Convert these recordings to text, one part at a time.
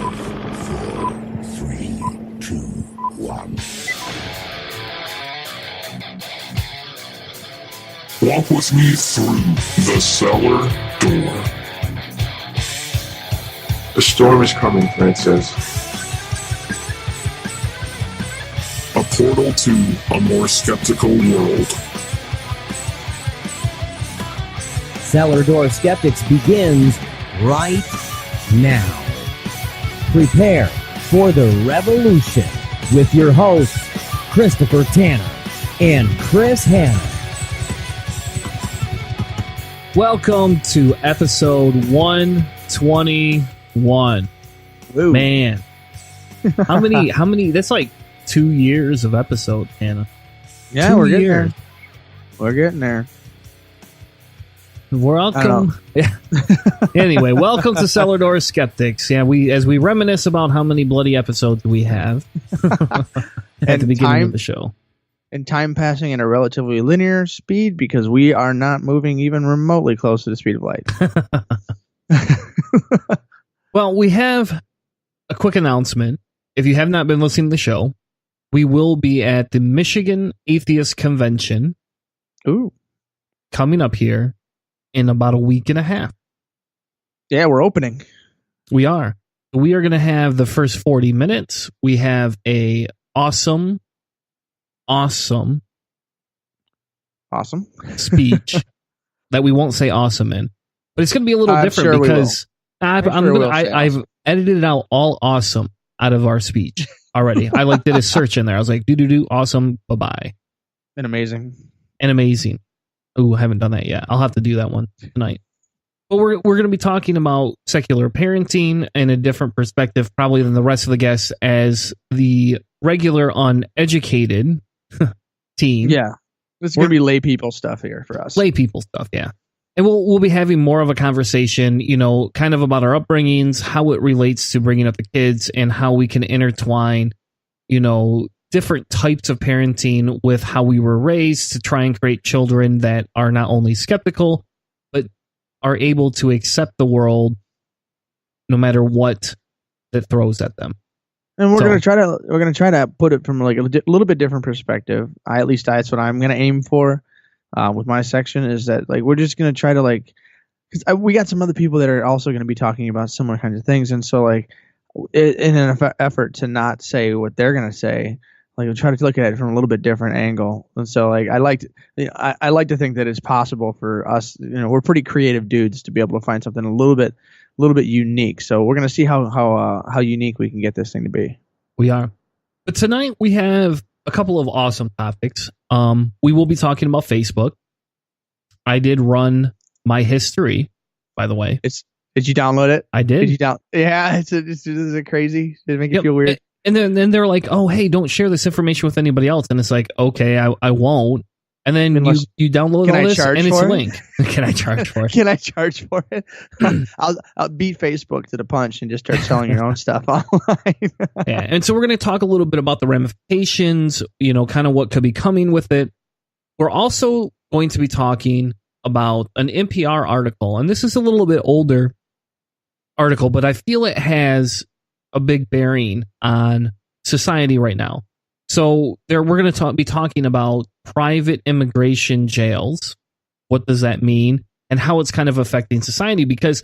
4, 3, 2, 1. Walk with me through the cellar door. The storm is coming, Francis. A portal to a more skeptical world. Cellar Door Skeptics begins right now. Prepare for the revolution with your hosts, Christopher Tanner and Chris Hanna. Welcome to episode 121. Ooh. Man, how many, that's like 2 years of episode, Hannah. Yeah, we're getting there. We're getting there. Welcome. Yeah. Anyway, welcome to Cellar Door Skeptics. Yeah, as we reminisce about how many bloody episodes we have at the beginning of the show. And time passing at a relatively linear speed because we are not moving even remotely close to the speed of light. Well, we have a quick announcement. If you have not been listening to the show, we will be at the Michigan Atheist Convention. Ooh. Coming up here in about a week and a half. Yeah, we're opening. We are. We are going to have the first 40 minutes. We have a awesome speech that we won't say awesome in, but it's going to be a little different sure because I've edited out all awesome out of our speech already. I did a search in there. I was like, do awesome, bye-bye. And amazing. Ooh, I haven't done that yet. I'll have to do that one tonight. But we're going to be talking about secular parenting in a different perspective probably than the rest of the guests as the regular uneducated team. Yeah. This is going to be lay people stuff here for us. Lay people stuff, yeah. And we'll be having more of a conversation, kind of about our upbringings, how it relates to bringing up the kids, and how we can intertwine, different types of parenting with how we were raised to try and create children that are not only skeptical, but are able to accept the world no matter what that throws at them. And we're gonna try to put it from like a little bit different perspective. That's what I'm gonna aim for with my section is that we're just gonna try to because we got some other people that are also gonna be talking about similar kinds of things, and so in an effort to not say what they're gonna say, we'll try to look at it from a little bit different angle. And so I like to think that it's possible for us. We're pretty creative dudes to be able to find something a little bit unique. So we're gonna see how unique we can get this thing to be. We are. But tonight we have a couple of awesome topics. We will be talking about Facebook. I did run my history, by the way. Did you download it? I did. Yeah. Is it crazy? Did it make you feel weird? And then they're like, "Oh, hey, don't share this information with anybody else." And it's like, "Okay, I won't." And then you download all this, and it's a link. Can I charge for it? Can I charge for it? I'll beat Facebook to the punch and just start selling your own stuff online. Yeah, and so we're going to talk a little bit about the ramifications, kind of what could be coming with it. We're also going to be talking about an NPR article, and this is a little bit older article, but I feel it has a big bearing on society right now. So we're going to be talking about private immigration jails. What does that mean? And how it's kind of affecting society? Because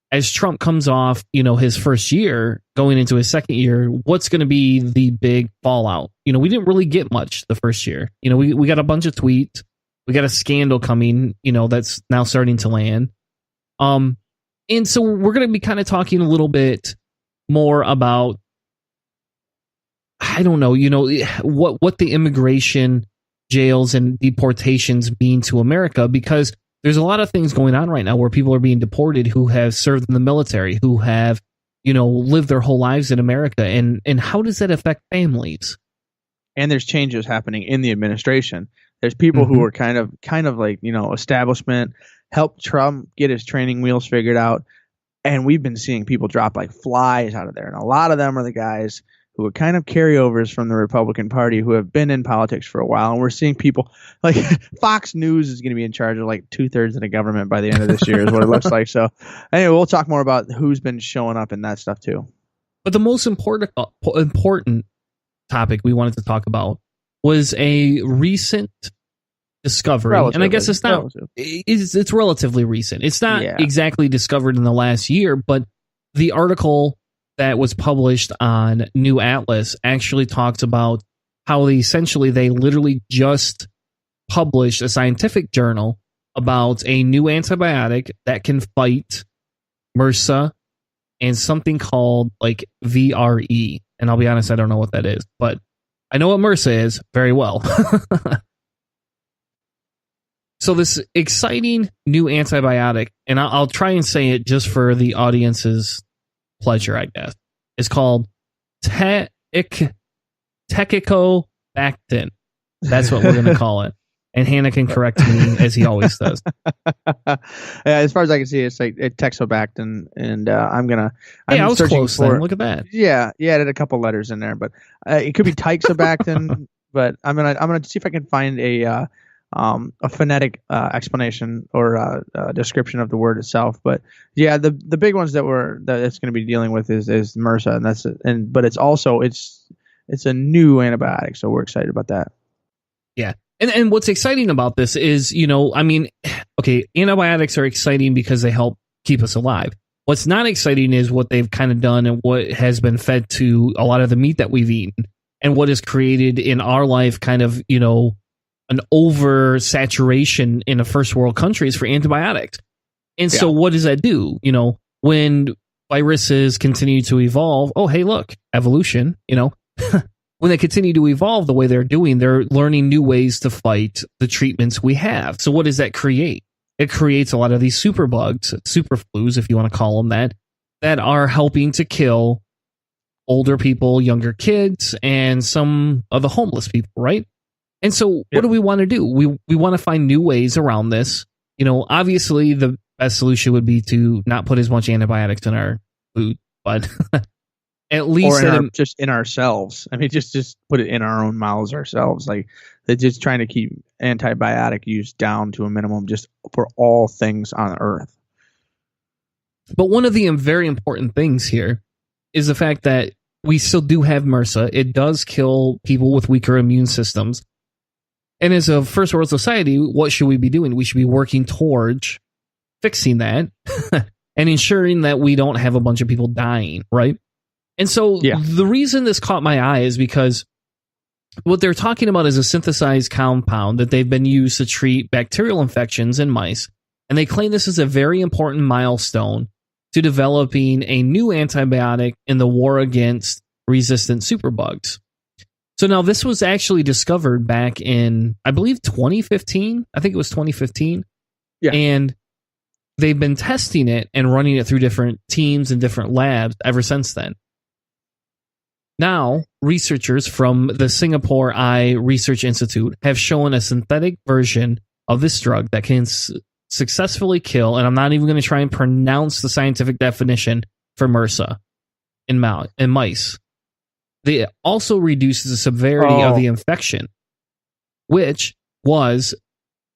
as Trump comes off, his first year, going into his second year, what's going to be the big fallout? We didn't really get much the first year. We got a bunch of tweets. We got a scandal coming, that's now starting to land. And so we're going to be kind of talking a little bit more about, I don't know, what the immigration jails and deportations mean to America, because there's a lot of things going on right now where people are being deported who have served in the military, who have, lived their whole lives in America. And how does that affect families? And there's changes happening in the administration. There's people who are kind of establishment, helped Trump get his training wheels figured out. And we've been seeing people drop like flies out of there. And a lot of them are the guys who are kind of carryovers from the Republican Party who have been in politics for a while. And we're seeing people like Fox News is going to be in charge of like 2/3 of the government by the end of this year is what it looks like. So anyway, we'll talk more about who's been showing up in that stuff too. But the most important topic we wanted to talk about was a recent discovery, and I guess it's not. It's relatively recent. It's not exactly discovered in the last year, but the article that was published on New Atlas actually talks about how they literally just published a scientific journal about a new antibiotic that can fight MRSA and something called like VRE. And I'll be honest, I don't know what that is, but I know what MRSA is very well. So this exciting new antibiotic, and I'll try and say it just for the audience's pleasure, I guess. It's called Tecicobactin. That's what we're going to call it. And Hannah can correct me as he always does. As far as I can see, it's like Texobactin, and I was close then. Look at that. Yeah, it had a couple letters in there, but it could be Teixobactin. But I'm gonna see if I can find a phonetic explanation or description of the word itself. But yeah, the big ones that it's going to be dealing with is MRSA, and that's it. But it's also it's a new antibiotic, so we're excited about that. Yeah. And what's exciting about this is, antibiotics are exciting because they help keep us alive. What's not exciting is what they've kind of done and what has been fed to a lot of the meat that we've eaten, and what has created in our life kind of, an oversaturation in the first world countries for antibiotics. And so what does that do? When viruses continue to evolve, oh, hey, look, evolution, when they continue to evolve the way they're doing, they're learning new ways to fight the treatments we have. So what does that create? It creates a lot of these super bugs, super flus, if you want to call them that are helping to kill older people, younger kids, and some of the homeless people, right? And so what do we want to do? We want to find new ways around this. Obviously the best solution would be to not put as much antibiotics in our food, but at least just in ourselves. I mean, just put it in our own mouths ourselves. Like they're just trying to keep antibiotic use down to a minimum, just for all things on Earth. But one of the very important things here is the fact that we still do have MRSA. It does kill people with weaker immune systems. And as a first world society, what should we be doing? We should be working towards fixing that and ensuring that we don't have a bunch of people dying, right? And so the reason this caught my eye is because what they're talking about is a synthesized compound that they've been used to treat bacterial infections in mice. And they claim this is a very important milestone to developing a new antibiotic in the war against resistant superbugs. So now this was actually discovered back in, I believe, 2015. I think it was 2015. Yeah. And they've been testing it and running it through different teams and different labs ever since then. Now, researchers from the Singapore Eye Research Institute have shown a synthetic version of this drug that can successfully kill, and I'm not even going to try and pronounce the scientific definition for MRSA in mice. They also reduces the severity of the infection, which was,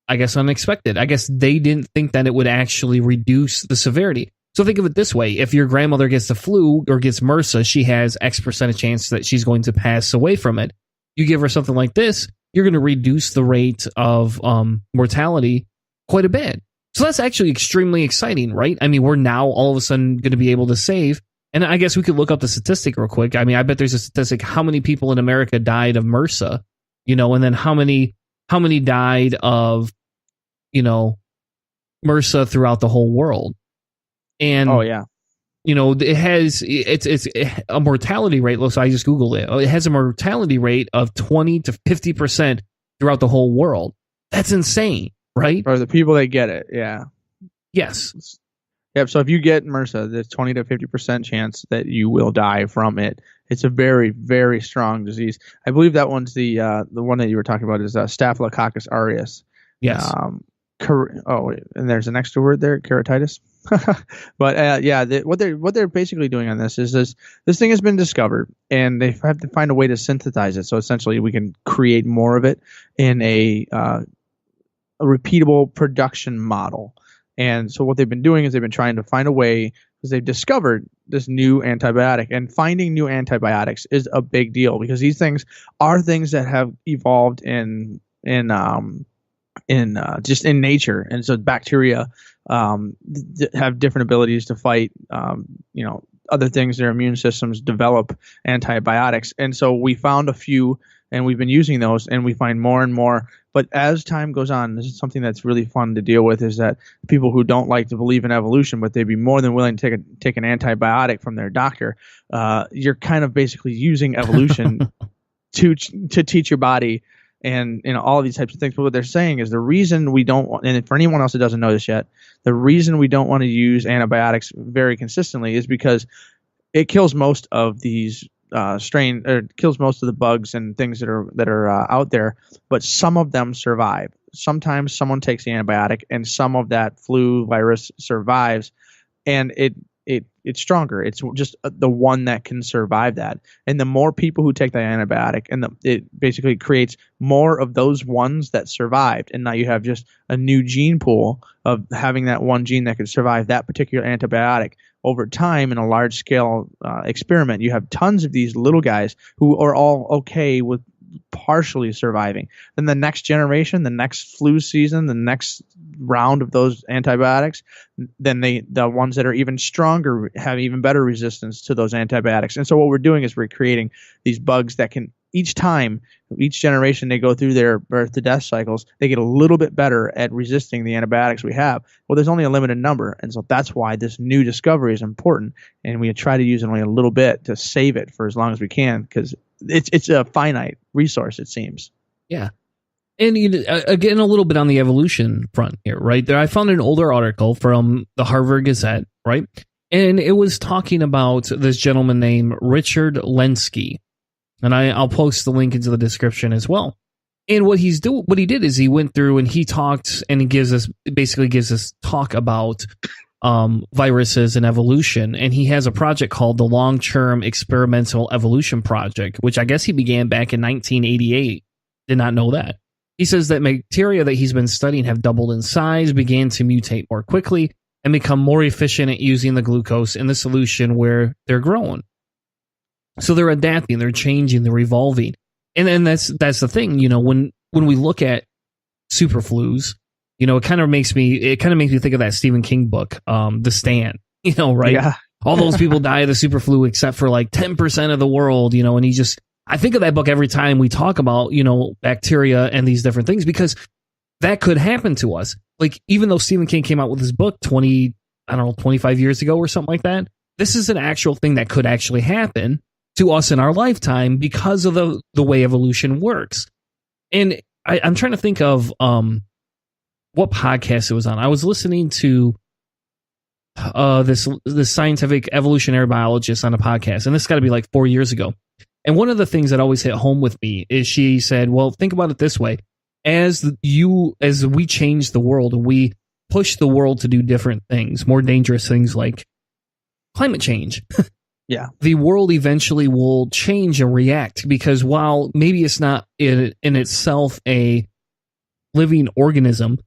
I guess, unexpected. I guess they didn't think that it would actually reduce the severity. So think of it this way. If your grandmother gets the flu or gets MRSA, she has X percent of chance that she's going to pass away from it. You give her something like this, you're going to reduce the rate of mortality quite a bit. So that's actually extremely exciting, right? I mean, we're now all of a sudden going to be able to save. And I guess we could look up the statistic real quick. I mean, I bet there's a statistic how many people in America died of MRSA, and then how many died of, MRSA throughout the whole world. And it's a mortality rate. So I just Googled it. It has a mortality rate of 20 to 50% throughout the whole world. That's insane, right? For the people that get it, yeah. Yes. Yep. So if you get MRSA, there's 20 to 50% chance that you will die from it. It's a very, very strong disease. I believe that one's the one that you were talking about is Staphylococcus aureus. Yes. And there's an extra word there, keratitis. But what they're basically doing on this is this thing has been discovered, and they have to find a way to synthesize it. So essentially, we can create more of it in a repeatable production model. And so what they've been doing is they've been trying to find a way because they've discovered this new antibiotic, and finding new antibiotics is a big deal because these things are things that have evolved just in nature, and so bacteria have different abilities to fight other things. Their immune systems develop antibiotics, and so we found a few and we've been using those, and we find more and more. But as time goes on, this is something that's really fun to deal with, is that people who don't like to believe in evolution, but they'd be more than willing to take an antibiotic from their doctor, you're kind of basically using evolution to teach your body and all of these types of things. But what they're saying is the reason we don't want, and for anyone else that doesn't know this yet, the reason we don't want to use antibiotics very consistently is because it kills most of these kills most of the bugs and things that are out there, but some of them survive. Sometimes someone takes the antibiotic and some of that flu virus survives, and it's stronger. It's just the one that can survive that. And the more people who take the antibiotic, it basically creates more of those ones that survived. And now you have just a new gene pool of having that one gene that could survive that particular antibiotic. Over time, in a large scale experiment, you have tons of these little guys who are all okay with partially surviving. Then the next generation, the next flu season, the next round of those antibiotics, then the ones that are even stronger have even better resistance to those antibiotics. And so what we're doing is we're creating these bugs that can, each generation they go through their birth to death cycles, they get a little bit better at resisting the antibiotics we have. Well, there's only a limited number, and so that's why this new discovery is important, and we try to use only a little bit to save it for as long as we can, because it's a finite resource, it seems. Yeah. And again, a little bit on the evolution front here, right? I found an older article from the Harvard Gazette, right? And it was talking about this gentleman named Richard Lenski. And I'll post the link into the description as well. And what he did is he went through and he talked, and he gives us talk about viruses and evolution. And he has a project called the Long-Term Experimental Evolution Project, which I guess he began back in 1988. Did not know that. He says that bacteria that he's been studying have doubled in size, began to mutate more quickly, and become more efficient at using the glucose in the solution where they're grown. So they're adapting, they're changing, they're evolving. And then that's the thing, when we look at superflus, it kind of makes me think of that Stephen King book, The Stand, right? Yeah. All those people die of the superflu except for like 10% of the world, and I think of that book every time we talk about, bacteria and these different things, because that could happen to us. Like, even though Stephen King came out with his book 25 years ago or something like that, this is an actual thing that could actually happen to us in our lifetime because of the way evolution works. And I'm trying to think of what podcast it was on. I was listening to this scientific evolutionary biologist on a podcast, and this got to be like 4 years ago. And one of the things that always hit home with me is she said, well, think about it this way. As we change the world and we push the world to do different things, more dangerous things like climate change, yeah, the world eventually will change and react, because while maybe it's not in itself a living organism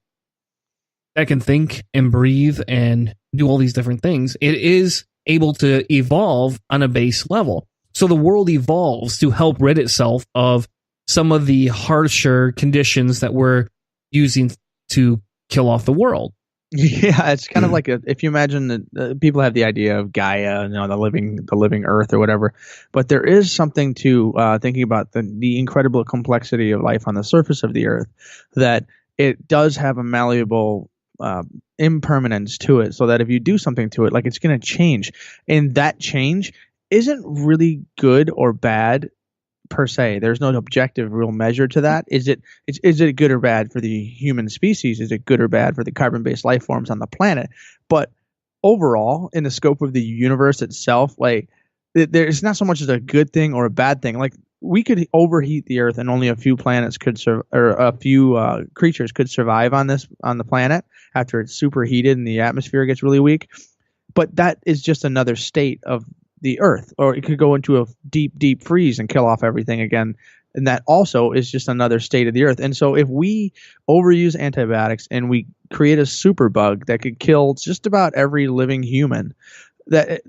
that can think and breathe and do all these different things, it is able to evolve on a base level. So the world evolves to help rid itself of some of the harsher conditions that we're using to kill off the world. Yeah, it's kind of like if you imagine that people have the idea of Gaia, the living Earth or whatever, but there is something to thinking about the incredible complexity of life on the surface of the Earth, that it does have a malleable impermanence to it, so that if you do something to it, like, it's going to change, and that change isn't really good or bad per se. There's no objective real measure to that. Is it good or bad for the human species? Is it good or bad for the carbon-based life forms on the planet? But overall, in the scope of the universe itself, like, there's not so much as a good thing or a bad thing. Like, we could overheat the Earth and only a few planets could a few creatures could survive on the planet after it's superheated and the atmosphere gets really weak. But that is just another state of the Earth, or it could go into a deep freeze and kill off everything again, and that also is just another state of the Earth. And so if we overuse antibiotics and we create a super bug that could kill just about every living human, that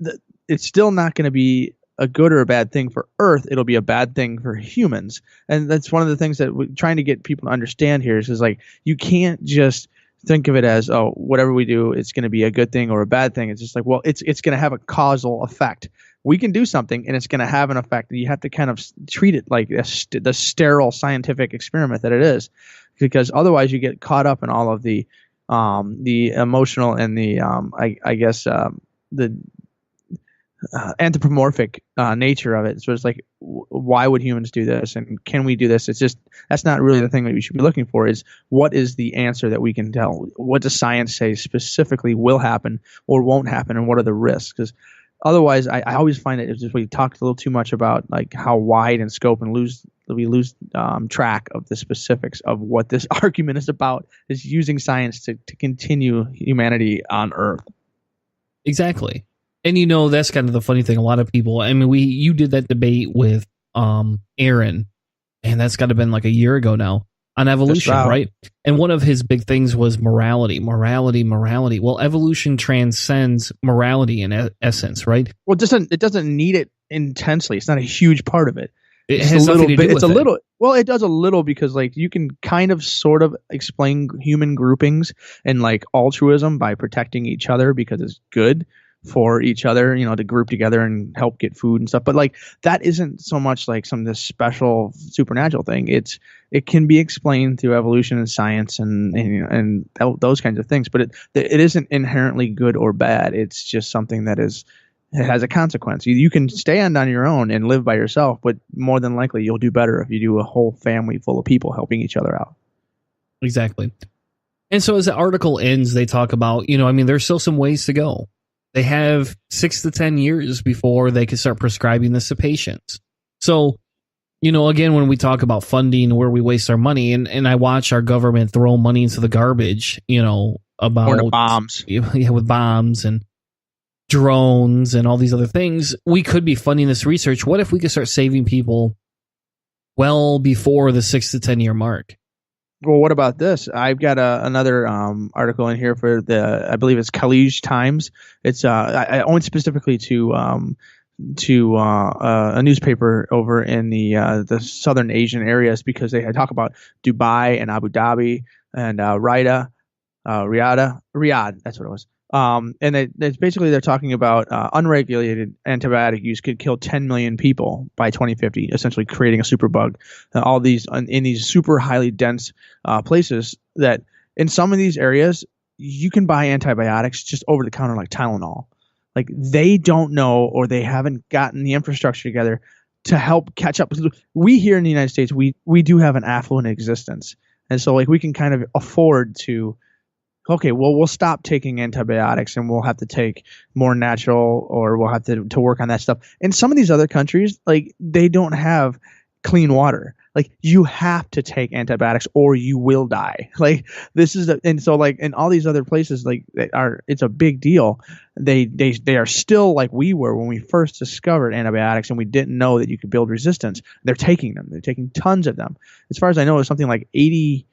it's still not going to be a good or a bad thing for Earth. It'll be a bad thing for humans. And that's one of the things that we're trying to get people to understand here is like, you can't just think of it as, oh, whatever we do, it's going to be a good thing or a bad thing. It's just like, well, it's going to have a causal effect. We can do something and it's going to have an effect. You have to kind of treat it like the sterile scientific experiment that it is, because otherwise you get caught up in all of the emotional and the anthropomorphic nature of it. So it's like, why would humans do this, and can we do this? It's just, that's not really the thing that we should be looking for. Is what is the answer that we can tell? What does science say specifically will happen or won't happen, and what are the risks? Because otherwise, I always find that it's just, we talked a little too much about like how wide in scope, and we lose track of the specifics of what this argument is about, is using science to continue humanity on Earth. Exactly. And that's kind of the funny thing. A lot of people, I mean, you did that debate with Aaron, and that's got to have been like a year ago now, on evolution, right? And one of his big things was morality. Well, evolution transcends morality in essence, right? Well, it doesn't need it intensely. It's not a huge part of it. It has nothing to do with it. Well, it does a little, because like you can kind of sort of explain human groupings and like altruism by protecting each other because it's good for each other, to group together and help get food and stuff. But like that isn't so much like this special supernatural thing. It can be explained through evolution and science and those kinds of things. But it isn't inherently good or bad. It's just something that it has a consequence. You can stand on your own and live by yourself, but more than likely you'll do better if you do a whole family full of people helping each other out. Exactly. And so as the article ends, they talk about, there's still some ways to go. They have 6 to 10 years before they can start prescribing this to patients. So, again, when we talk about funding, where we waste our money, and I watch our government throw money into the garbage, about or the bombs, with bombs and drones and all these other things, we could be funding this research. What if we could start saving people well before the 6 to 10 year mark? Well, what about this? I've got another article in here for I believe it's College Times. It's I own specifically to a newspaper over in the southern Asian areas, because they talk about Dubai and Abu Dhabi and Riyadh. That's what it was. And it's basically they're talking about unregulated antibiotic use could kill 10 million people by 2050, essentially creating a superbug. All these in these super highly dense places, that in some of these areas you can buy antibiotics just over the counter like Tylenol. Like they don't know, or they haven't gotten the infrastructure together to help catch up. We here in the United States, we do have an affluent existence, and so like we can kind of afford to. Okay, well, we'll stop taking antibiotics and we'll have to take more natural, or we'll have to work on that stuff. In some of these other countries, like they don't have clean water. Like you have to take antibiotics or you will die. Like this is and so like in all these other places, like it's a big deal. They are still like we were when we first discovered antibiotics, and we didn't know that you could build resistance. They're taking them. They're taking tons of them. As far as I know, it's something like 80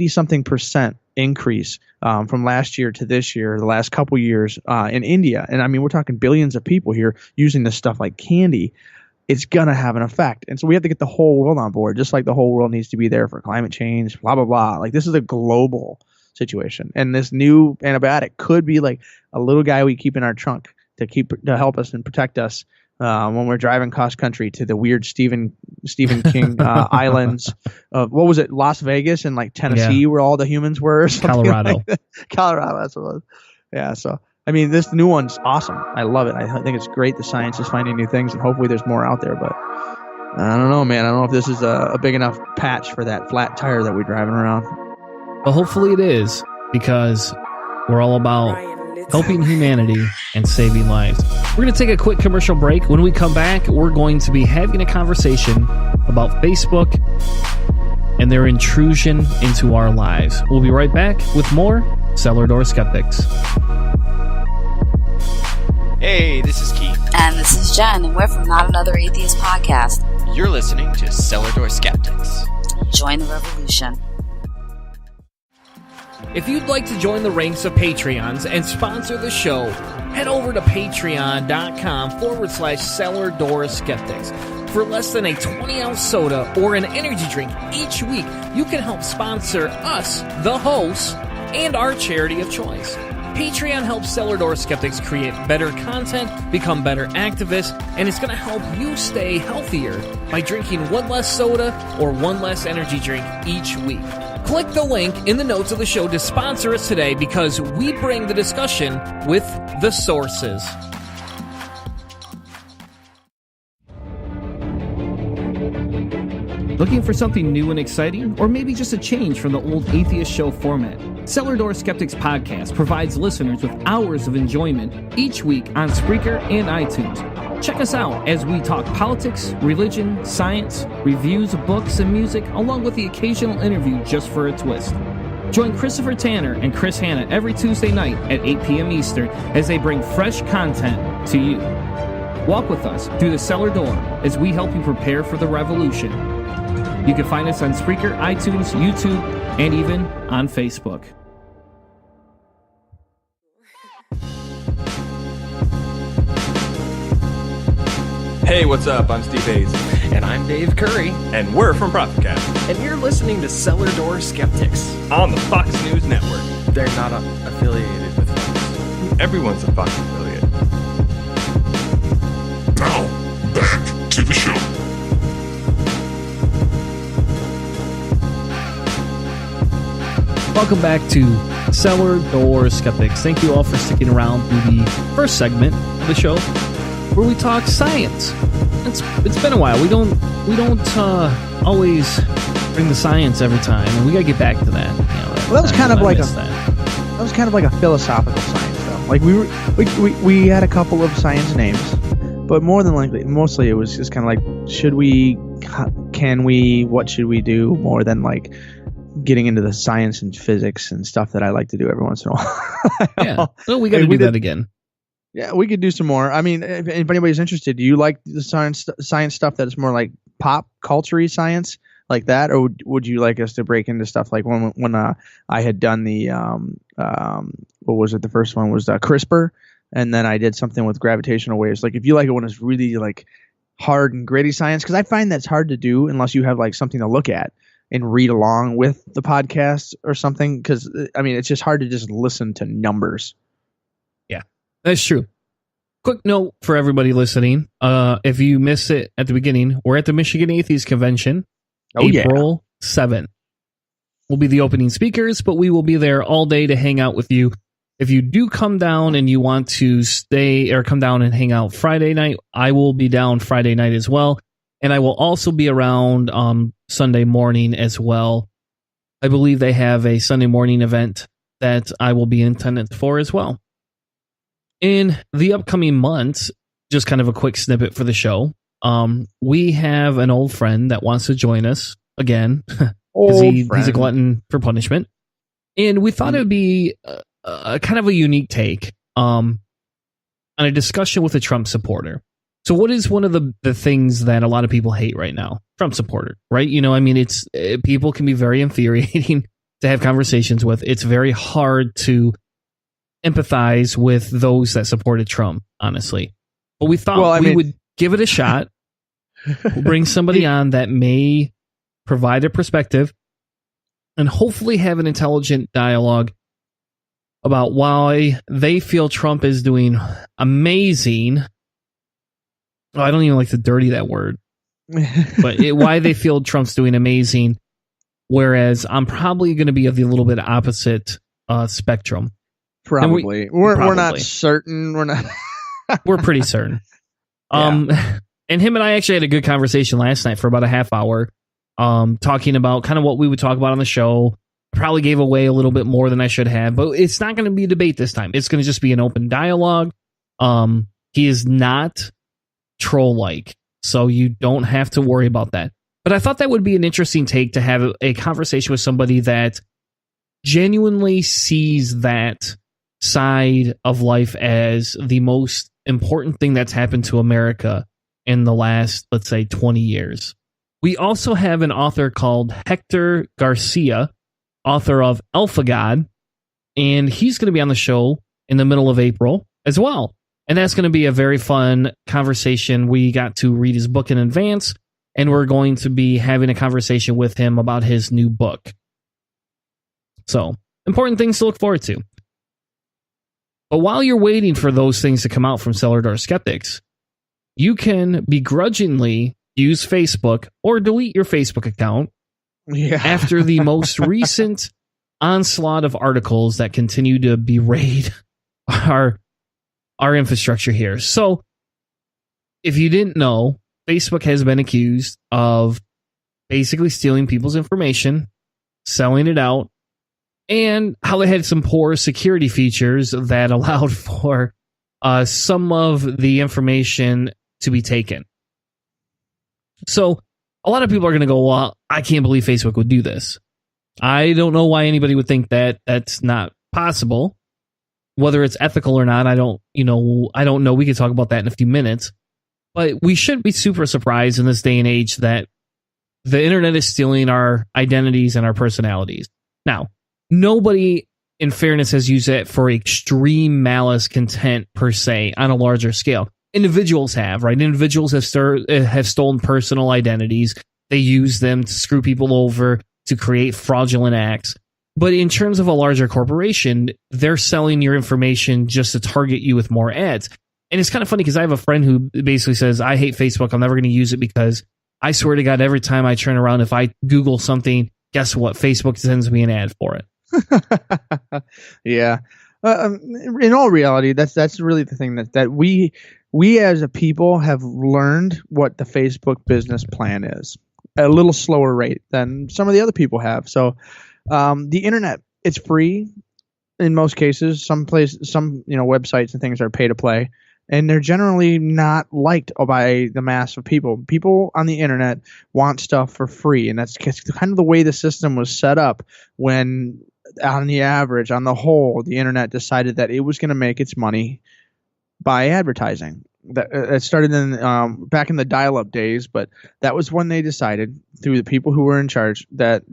something percent increase from last year to this year, the last couple years in India. And I mean, we're talking billions of people here using this stuff like candy. It's going to have an effect. And so we have to get the whole world on board, just like the whole world needs to be there for climate change, blah, blah, blah. Like this is a global situation. And this new antibiotic could be like a little guy we keep in our trunk to help us and protect us when we're driving cross country to the weird Stephen King islands of, what was it, Las Vegas and like Tennessee, where all the humans were, or Colorado. like Colorado, that's what it was. Yeah, so I mean, this new one's awesome. I love it. I think it's great. The science is finding new things, and hopefully there's more out there. But I don't know, man. I don't know if this is a big enough patch for that flat tire that we're driving around. Well, hopefully it is, because we're all about helping humanity and saving lives. We're going to take a quick commercial break. When we come back, we're going to be having a conversation about Facebook and their intrusion into our lives. We'll be right back with more Cellar Door Skeptics. Hey, this is Keith. And this is Jen, and we're from Not Another Atheist Podcast. You're listening to Cellar Door Skeptics. Join the revolution. If you'd like to join the ranks of Patreons and sponsor the show, head over to patreon.com/Cellar Door Skeptics. For less than a 20-ounce soda or an energy drink each week, you can help sponsor us, the hosts, and our charity of choice. Patreon helps Cellar Door Skeptics create better content, become better activists, and it's going to help you stay healthier by drinking one less soda or one less energy drink each week. Click the link in the notes of the show to sponsor us today, because we bring the discussion with the sources. Looking for something new and exciting, or maybe just a change from the old Atheist Show format? Cellar Door Skeptics podcast provides listeners with hours of enjoyment each week on Spreaker and iTunes. Check us out as we talk politics, religion, science, reviews of books and music, along with the occasional interview just for a twist. Join Christopher Tanner and Chris Hanna every Tuesday night at 8 p.m. Eastern as they bring fresh content to you. Walk with us through the cellar door as we help you prepare for the revolution. You can find us on Spreaker, iTunes, YouTube, and even on Facebook. Hey, what's up? I'm Steve Hayes. And I'm Dave Curry. And we're from Prophetcast And you're listening to Cellar Door Skeptics. on the Fox News Network. They're not affiliated with Fox. Everyone's a Fox affiliate. Now, back to the show. Welcome back to Cellar Door Skeptics. Thank you all for sticking around through the first segment of the show, where we talk science. It's been a while. We don't always bring the science every time, and we gotta get back to that. You know, Well, that was kind of like a philosophical science, though. Like we had a couple of science names, but mostly it was just kind of like, what should we do, more than like getting into the science and physics and stuff that I like to do every once in a while. Yeah, well, we got to do that again. Yeah, we could do some more. I mean, if anybody's interested, do you like the science stuff that's more like pop culture-y science like that, or would you like us to break into stuff like when I had done the what was it? The first one was CRISPR, and then I did something with gravitational waves. Like, if you like it when it's really like hard and gritty science, because I find that's hard to do unless you have like something to look at and read along with the podcast or something. Because I mean, it's just hard to just listen to numbers. Yeah, that's true. Quick note for everybody listening. If you missed it at the beginning, we're at the Michigan Atheist Convention, April 7th. We'll be the opening speakers, but we will be there all day to hang out with you. If you do come down and you want to stay or come down and hang out Friday night, I will be down Friday night as well. And I will also be around Sunday morning as well. I believe they have a Sunday morning event that I will be in attendance for as well. In the upcoming months, just kind of a quick snippet for the show, we have an old friend that wants to join us again, because he's a glutton for punishment. And we thought it would be a kind of a unique take on a discussion with a Trump supporter. So what is one of the things that a lot of people hate right now? Trump supporter, right? You know, I mean, people can be very infuriating to have conversations with. It's very hard to empathize with those that supported Trump, honestly. But we thought we would give it a shot. We'll bring somebody on that may provide a perspective and hopefully have an intelligent dialogue about why they feel Trump is doing amazing. Oh, I don't even like to dirty that word. But why they feel Trump's doing amazing, whereas I'm probably going to be of the little bit opposite spectrum. Probably. We're not certain. We're pretty certain. And him and I actually had a good conversation last night for about a half hour, talking about kind of what we would talk about on the show. I probably gave away a little bit more than I should have, but it's not going to be a debate this time. It's going to just be an open dialogue. He is not troll-like, so you don't have to worry about that. But I thought that would be an interesting take to have a conversation with somebody that genuinely sees that side of life as the most important thing that's happened to America in the last, let's say, 20 years. We also have an author called Hector Garcia, author of Alpha God, and he's going to be on the show in the middle of April as well. And that's going to be a very fun conversation. We got to read his book in advance, and we're going to be having a conversation with him about his new book. So, important things to look forward to. But while you're waiting for those things to come out from Cellar Door Skeptics, you can begrudgingly use Facebook or delete your Facebook account after the most recent onslaught of articles that continue to berate our infrastructure here. So, if you didn't know, Facebook has been accused of basically stealing people's information, selling it out, and how they had some poor security features that allowed for some of the information to be taken. So, a lot of people are going to go, well, I can't believe Facebook would do this. I don't know why anybody would think that that's not possible. Whether it's ethical or not, I don't know. We could talk about that in a few minutes. But we shouldn't be super surprised in this day and age that the internet is stealing our identities and our personalities. Now, nobody, in fairness, has used it for extreme malice content per se on a larger scale. Individuals have, right? Individuals have stolen personal identities. They use them to screw people over, to create fraudulent acts. But in terms of a larger corporation, they're selling your information just to target you with more ads. And it's kind of funny because I have a friend who basically says, I hate Facebook. I'm never going to use it because I swear to God, every time I turn around, if I Google something, guess what? Facebook sends me an ad for it. Yeah. In all reality, that's really the thing that we as a people have learned what the Facebook business plan is at a little slower rate than some of the other people have. So, the internet, it's free in most cases. Some websites and things are pay to play, and they're generally not liked by the mass of people. People on the internet want stuff for free, and that's kind of the way the system was set up when, on the whole, the internet decided that it was going to make its money by advertising. It started in back in the dial-up days, but that was when they decided, through the people who were in charge, that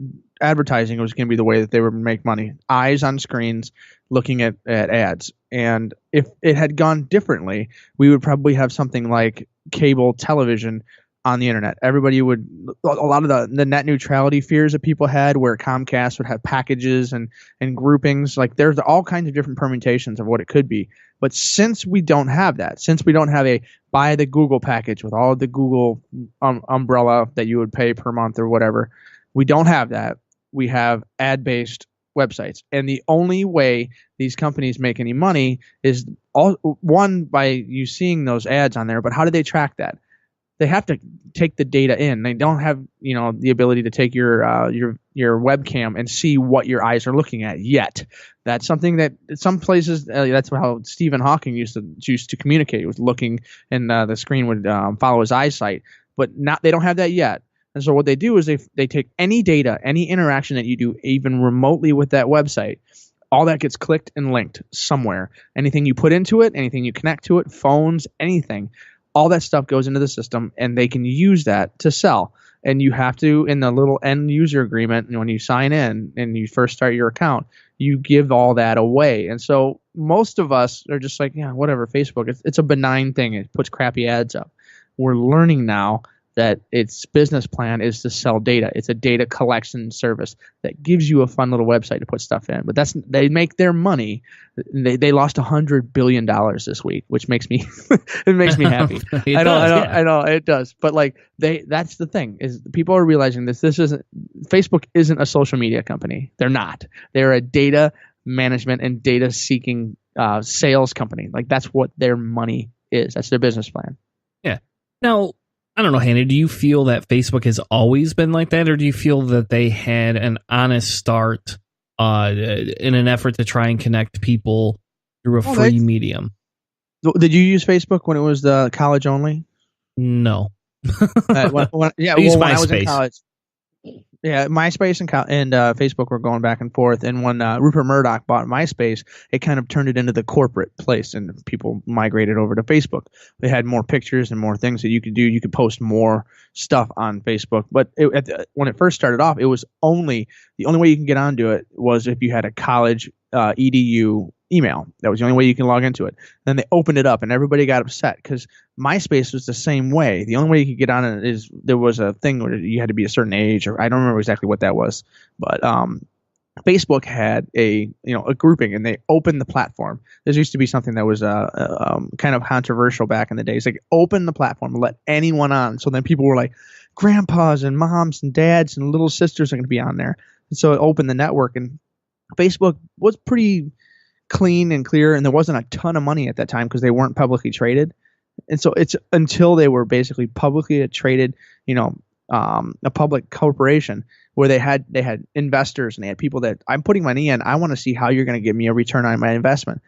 advertising was going to be the way that they would make money. Eyes on screens looking at ads. And if it had gone differently, we would probably have something like cable television on the internet. Everybody would, a lot of the net neutrality fears that people had, where Comcast would have packages and groupings, like there's all kinds of different permutations of what it could be. But since we don't have that, since we don't have a buy the Google package with all of the Google umbrella that you would pay per month or whatever, we don't have that. We have ad-based websites. And the only way these companies make any money is one, by you seeing those ads on there, but how do they track that? They have to take the data in. They don't have, the ability to take your webcam and see what your eyes are looking at yet. That's something that some places, that's how Stephen Hawking used to communicate, was looking, and the screen would follow his eyesight. But they don't have that yet. And so what they do is they take any data, any interaction that you do even remotely with that website, all that gets clicked and linked somewhere. Anything you put into it, anything you connect to it, phones, anything, all that stuff goes into the system, and they can use that to sell. And you have to, in the little end user agreement, when you sign in and you first start your account, you give all that away. And so most of us are just like, yeah, whatever, Facebook, it's a benign thing. It puts crappy ads up. We're learning now that its business plan is to sell data. It's a data collection service that gives you a fun little website to put stuff in. But they make their money. They lost $100 billion this week, which makes me it makes me happy. I know it does. But that's the thing, is people are realizing this isn't, Facebook isn't a social media company. They're not. They're a data management and data seeking sales company. That's what their money is. That's their business plan. Yeah. Now, I don't know, Hannah, do you feel that Facebook has always been like that, or do you feel that they had an honest start in an effort to try and connect people through a free medium? Did you use Facebook when it was the college only? No. I used MySpace. I was in college. Yeah, MySpace and Facebook were going back and forth. And when Rupert Murdoch bought MySpace, it kind of turned it into the corporate place, and people migrated over to Facebook. They had more pictures and more things that you could do. You could post more stuff on Facebook. But when it first started off, it was the only way you can get onto it was if you had a college edu email. That was the only way you can log into it. Then they opened it up, and everybody got upset because MySpace was the same way. The only way you could get on it is there was a thing where you had to be a certain age, or I don't remember exactly what that was, but Facebook had a grouping, and they opened the platform. This used to be something that was kind of controversial back in the days. Like, open the platform, let anyone on. So then people were like, grandpas and moms and dads and little sisters are going to be on there. And so it opened the network, and Facebook was pretty clean and clear, and there wasn't a ton of money at that time because they weren't publicly traded. And so it's until they were basically publicly traded, a public corporation where they had investors, and they had people that, I'm putting money in. I want to see how you're going to give me a return on my investment.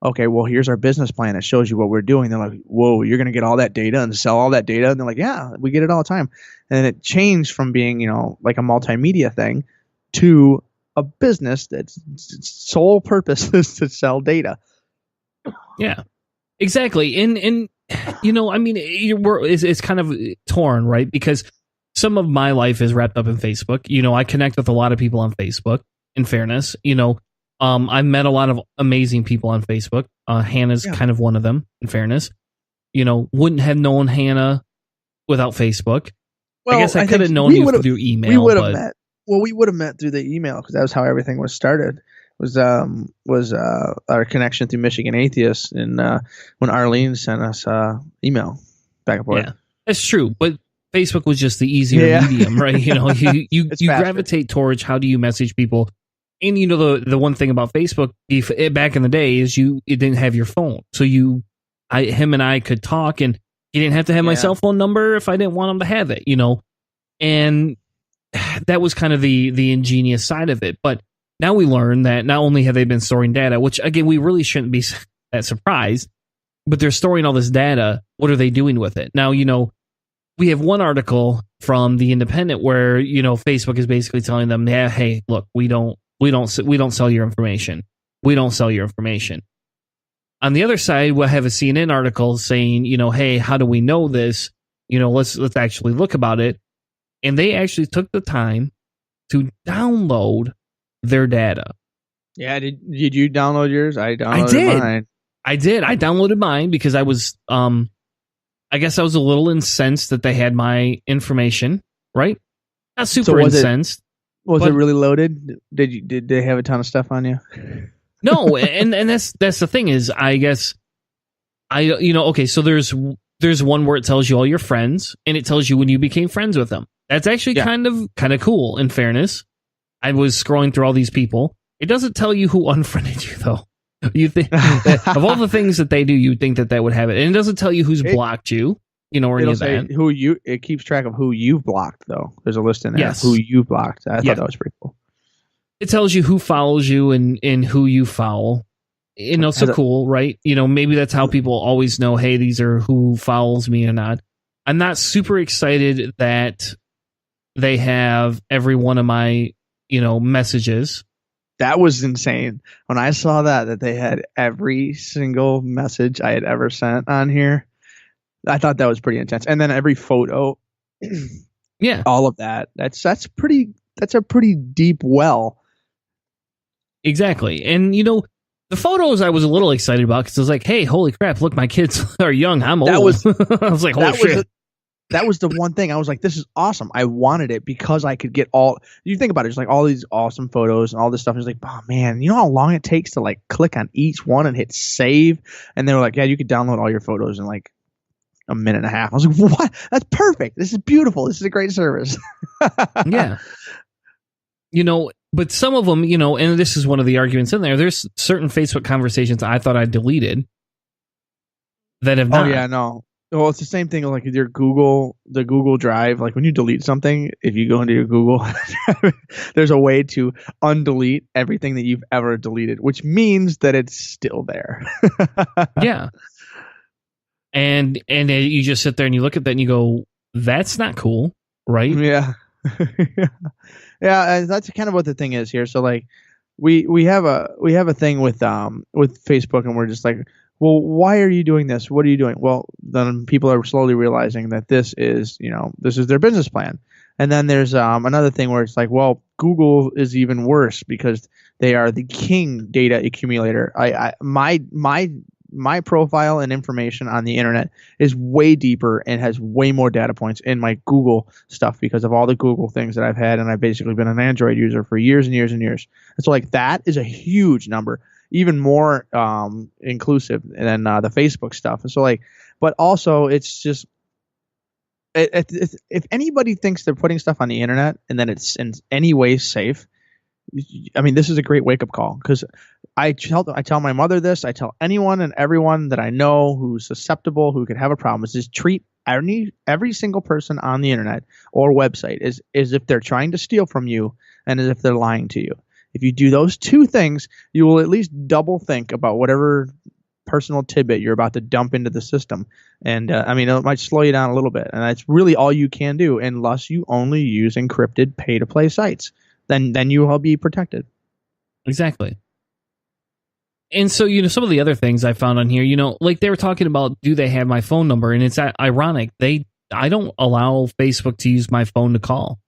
Okay, well, here's our business plan. It shows you what we're doing. They're like, whoa, you're going to get all that data and sell all that data? And they're like, yeah, we get it all the time. And then it changed from being, like a multimedia thing to a business that's sole purpose is to sell data. Yeah, exactly. And it's kind of torn, right? Because some of my life is wrapped up in Facebook. I connect with a lot of people on Facebook, in fairness. I've met a lot of amazing people on Facebook. Hannah's kind of one of them, in fairness. Wouldn't have known Hannah without Facebook. Well, I guess I could have known you through email. We would have met. Well, we would have met through the email because that was how everything was started. Was our connection through Michigan Atheists, and when Arlene sent us email back and forth. Yeah, that's true. But Facebook was just the easier medium, right? You gravitate towards how do you message people. And the one thing about Facebook back in the day is it didn't have your phone, so him and I could talk, and he didn't have to have my cell phone number if I didn't want him to have it, and that was kind of the ingenious side of it. But now we learn that not only have they been storing data, which again we really shouldn't be that surprised, but they're storing all this data. What are they doing with it now? We have one article from The Independent where Facebook is basically telling them, yeah, hey, look, we don't sell your information. We don't sell your information. On the other side, we'll have a CNN article saying, hey, how do we know this? Let's actually look about it. And they actually took the time to download their data. Yeah, did you download yours? I downloaded mine. I did. I downloaded mine because I was, I guess I was a little incensed that they had my information, right? Not super incensed. Was it really loaded? Did they have a ton of stuff on you? No, and that's the thing is, I guess okay, so there's one where it tells you all your friends, and it tells you when you became friends with them. That's actually kind of cool, in fairness. I was scrolling through all these people. It doesn't tell you who unfriended you, though. You think of all the things that they do, you'd think that would have it. And it doesn't tell you who's blocked you, or any of that. It keeps track of who you've blocked, though. There's a list in there. Yes. Who you've blocked. I thought that was pretty cool. It tells you who follows you and who you follow. So cool, right? Maybe that's how people always know, hey, these are who follows me or not. I'm not super excited that they have every one of my, messages. That was insane. When I saw that they had every single message I had ever sent on here, I thought that was pretty intense. And then every photo, all of that. That's a pretty deep well. Exactly. And the photos I was a little excited about because I was like, hey, holy crap, look, my kids are young. I'm old. I was like, holy shit. That was the one thing I was like, this is awesome. I wanted it because I could get you think about it, just like all these awesome photos and all this stuff. It's like, oh man, you know how long it takes to like click on each one and hit save? And they were like, yeah, you could download all your photos in like a minute and a half. I was like, what? That's perfect. This is beautiful. This is a great service. Yeah. But some of them, and this is one of the arguments in there, there's certain Facebook conversations I thought I deleted that have not. Oh, yeah, no. Well, it's the same thing like with the Google Drive. Like when you delete something, if you go into your Google, there's a way to undelete everything that you've ever deleted, which means that it's still there. Yeah. And you just sit there and you look at that and you go, that's not cool, right? Yeah. Yeah, that's kind of what the thing is here. So like we have a thing with Facebook, and we're just like, well, why are you doing this? What are you doing? Well, then people are slowly realizing that this is their business plan. And then there's another thing where it's like, well, Google is even worse because they are the king data accumulator. My profile and information on the internet is way deeper and has way more data points in my Google stuff because of all the Google things that I've had, and I've basically been an Android user for years and years and years. And so like that is a huge number, even more inclusive than the Facebook stuff. And so like, but also it's just if anybody thinks they're putting stuff on the internet and that it's in any way safe, I mean, this is a great wake-up call because I tell my mother this. I tell anyone and everyone that I know who's susceptible, who could have a problem, is just treat every single person on the internet or website as if they're trying to steal from you and as if they're lying to you. If you do those two things, you will at least double think about whatever personal tidbit you're about to dump into the system. And I mean, it might slow you down a little bit. And that's really all you can do unless you only use encrypted pay-to-play sites. Then you will be protected. Exactly. And so, some of the other things I found on here, like they were talking about, do they have my phone number? And it's ironic. I don't allow Facebook to use my phone to call.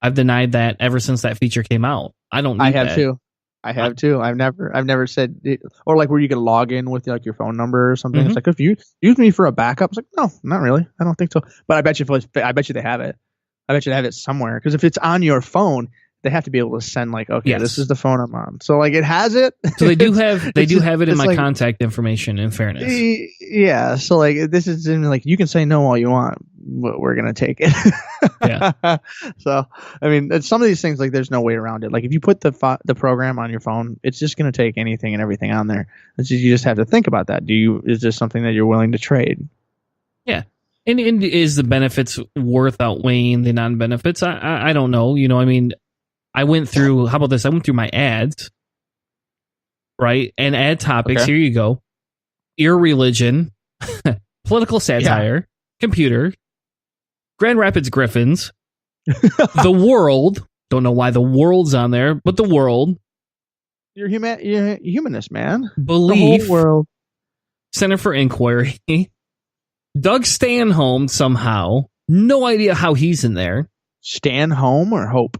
I've denied that ever since that feature came out. I don't need I have that. too. I have too. I've never said it, or like where you can log in with like your phone number or something. It's like, if you use me for a backup, it's like, no, not really. I don't think so. But I bet you they have it. I bet you they have it somewhere because if it's on your phone, they have to be able to send like, okay, This is the phone I'm on. So like it has it. So they do have it in my like, contact information, in fairness. Yeah. So like this is like, you can say no all you want, but we're going to take it. Yeah. So, I mean, some of these things, like there's no way around it. Like if you put the program on your phone, it's just going to take anything and everything on there. You just have to think about that. Is this something that you're willing to trade? Yeah. And is the benefits worth outweighing the non-benefits? I don't know. I mean, I went through, how about this? I went through my ads, right? And ad topics, Here you go. Irreligion, political satire, computer, Grand Rapids Griffins, the world. Don't know why the world's on there, but the world. You're humanist, man. Belief. The whole world. Center for Inquiry. Doug Stanholm somehow. No idea how he's in there. Stanholm or Hope?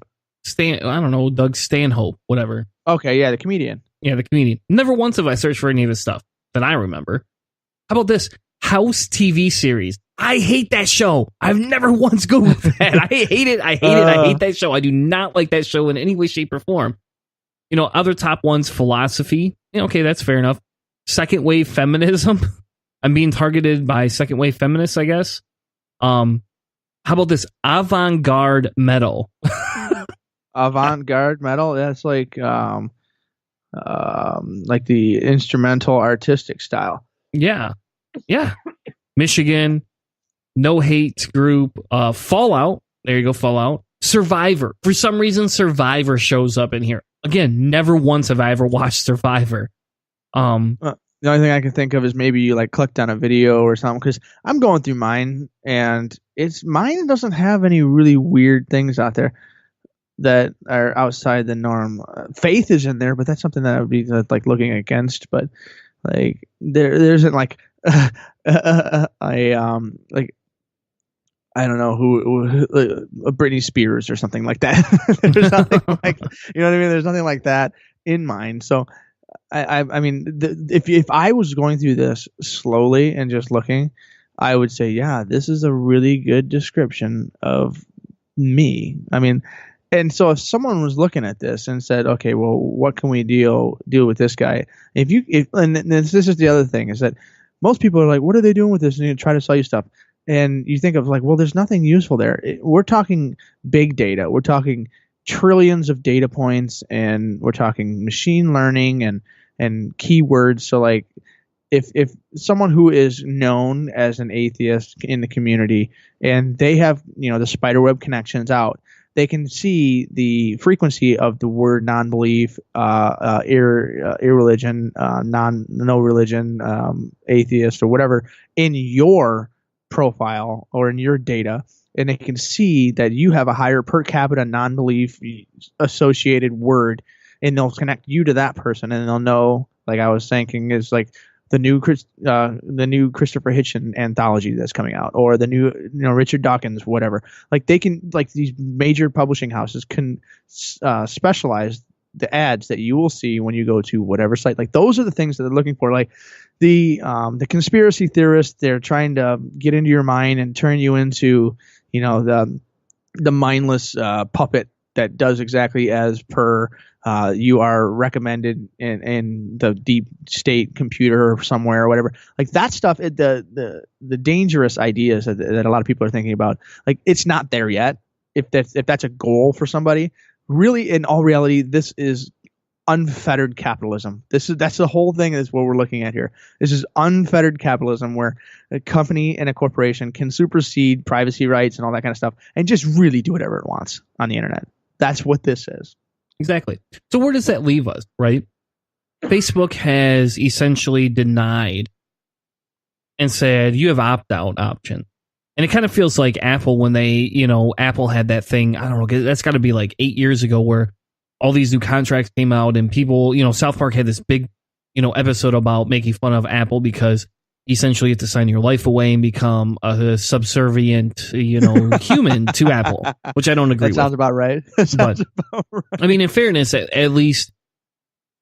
I don't know, Doug Stanhope, whatever. Okay, yeah, the comedian. Yeah, the comedian. Never once have I searched for any of his stuff that I remember. How about this? House TV series. I hate that show. I've never once Googled that. I hate it. I hate that show. I do not like that show in any way, shape, or form. Other top ones, philosophy. Okay, that's fair enough. Second wave feminism. I'm being targeted by second wave feminists, I guess. How about this? Avant-garde metal. Avant-garde metal. That's like the instrumental artistic style. Yeah. Michigan, no hate group, Fallout. There you go, Fallout. Survivor. For some reason, Survivor shows up in here. Again, never once have I ever watched Survivor. The only thing I can think of is maybe you like clicked on a video or something, because I'm going through mine and mine doesn't have any really weird things out there that are outside the norm. Faith is in there, but that's something that I would be like looking against. But like there isn't like I don't know who Britney Spears or something like that. There's nothing like, you know what I mean? There's nothing like that in mine. So I mean, if I was going through this slowly and just looking, I would say, yeah, this is a really good description of me. I mean, and so if someone was looking at this and said, okay, well, what can we deal with this guy? And this is the other thing, is that most people are like, what are they doing with this? And you try to sell you stuff. And you think of like, well, there's nothing useful there. We're talking big data. We're talking trillions of data points, and we're talking machine learning and keywords. So like if someone who is known as an atheist in the community and they have, the spiderweb connections out, they can see the frequency of the word non-belief, irreligion, no religion, atheist or whatever in your profile or in your data, and they can see that you have a higher per capita non-belief associated word, and they'll connect you to that person, and they'll know, like I was thinking, is like new Christopher Hitchens anthology that's coming out, or the new Richard Dawkins, whatever. Like they can, like these major publishing houses can specialize the ads that you will see when you go to whatever site. Like those are the things that they're looking for. Like the conspiracy theorists, they're trying to get into your mind and turn you into the mindless puppet that does exactly as per you are recommended in the deep state computer or somewhere or whatever. Like that stuff, the dangerous ideas that a lot of people are thinking about, like it's not there yet. If that's a goal for somebody, really, in all reality, this is unfettered capitalism. That's the whole thing. Is what we're looking at here. This is unfettered capitalism, where a company and a corporation can supersede privacy rights and all that kind of stuff, and just really do whatever it wants on the internet. That's what this is. Exactly. So where does that leave us, right? Facebook has essentially denied and said you have opt-out option. And it kind of feels like Apple when they, Apple had that thing, I don't know, that's got to be like 8 years ago, where all these new contracts came out and people, South Park had this big, episode about making fun of Apple because essentially you have to sign your life away and become a subservient, human to Apple, which I don't agree with. That sounds about right. But, I mean, in fairness, at least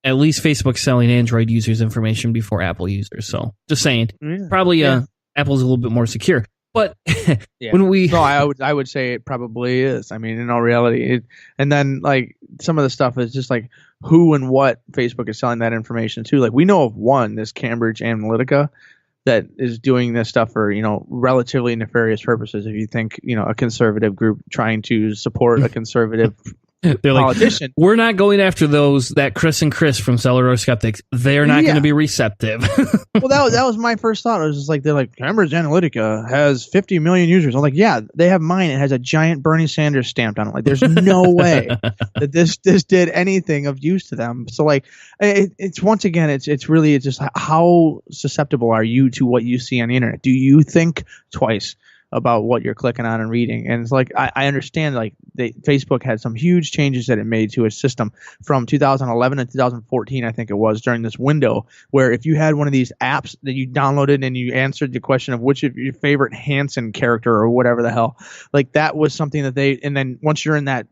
Facebook's selling Android users information before Apple users. So just saying, probably Apple's a little bit more secure. But when we, no, I would say it probably is. I mean, in all reality, and then like some of the stuff is just like who and what Facebook is selling that information to. Like we know of one, this Cambridge Analytica, that is doing this stuff for relatively nefarious purposes. If you think a conservative group trying to support a conservative they're politician, like, we're not going after that Chris and Chris from Cellar Door Skeptics. They're not going to be receptive. Well, that was my first thought. It was just like, they're like, Cambridge Analytica has 50 million users. I'm like, yeah, they have mine. It has a giant Bernie Sanders stamped on it. Like, there's no way that this did anything of use to them. So like, it's once again, it's just how susceptible are you to what you see on the internet? Do you think twice about what you're clicking on and reading? And it's like, I understand, like Facebook had some huge changes that it made to its system from 2011 to 2014, I think it was, during this window, where if you had one of these apps that you downloaded and you answered the question of which of your favorite Hanson character or whatever the hell, like that was something that and then once you're in that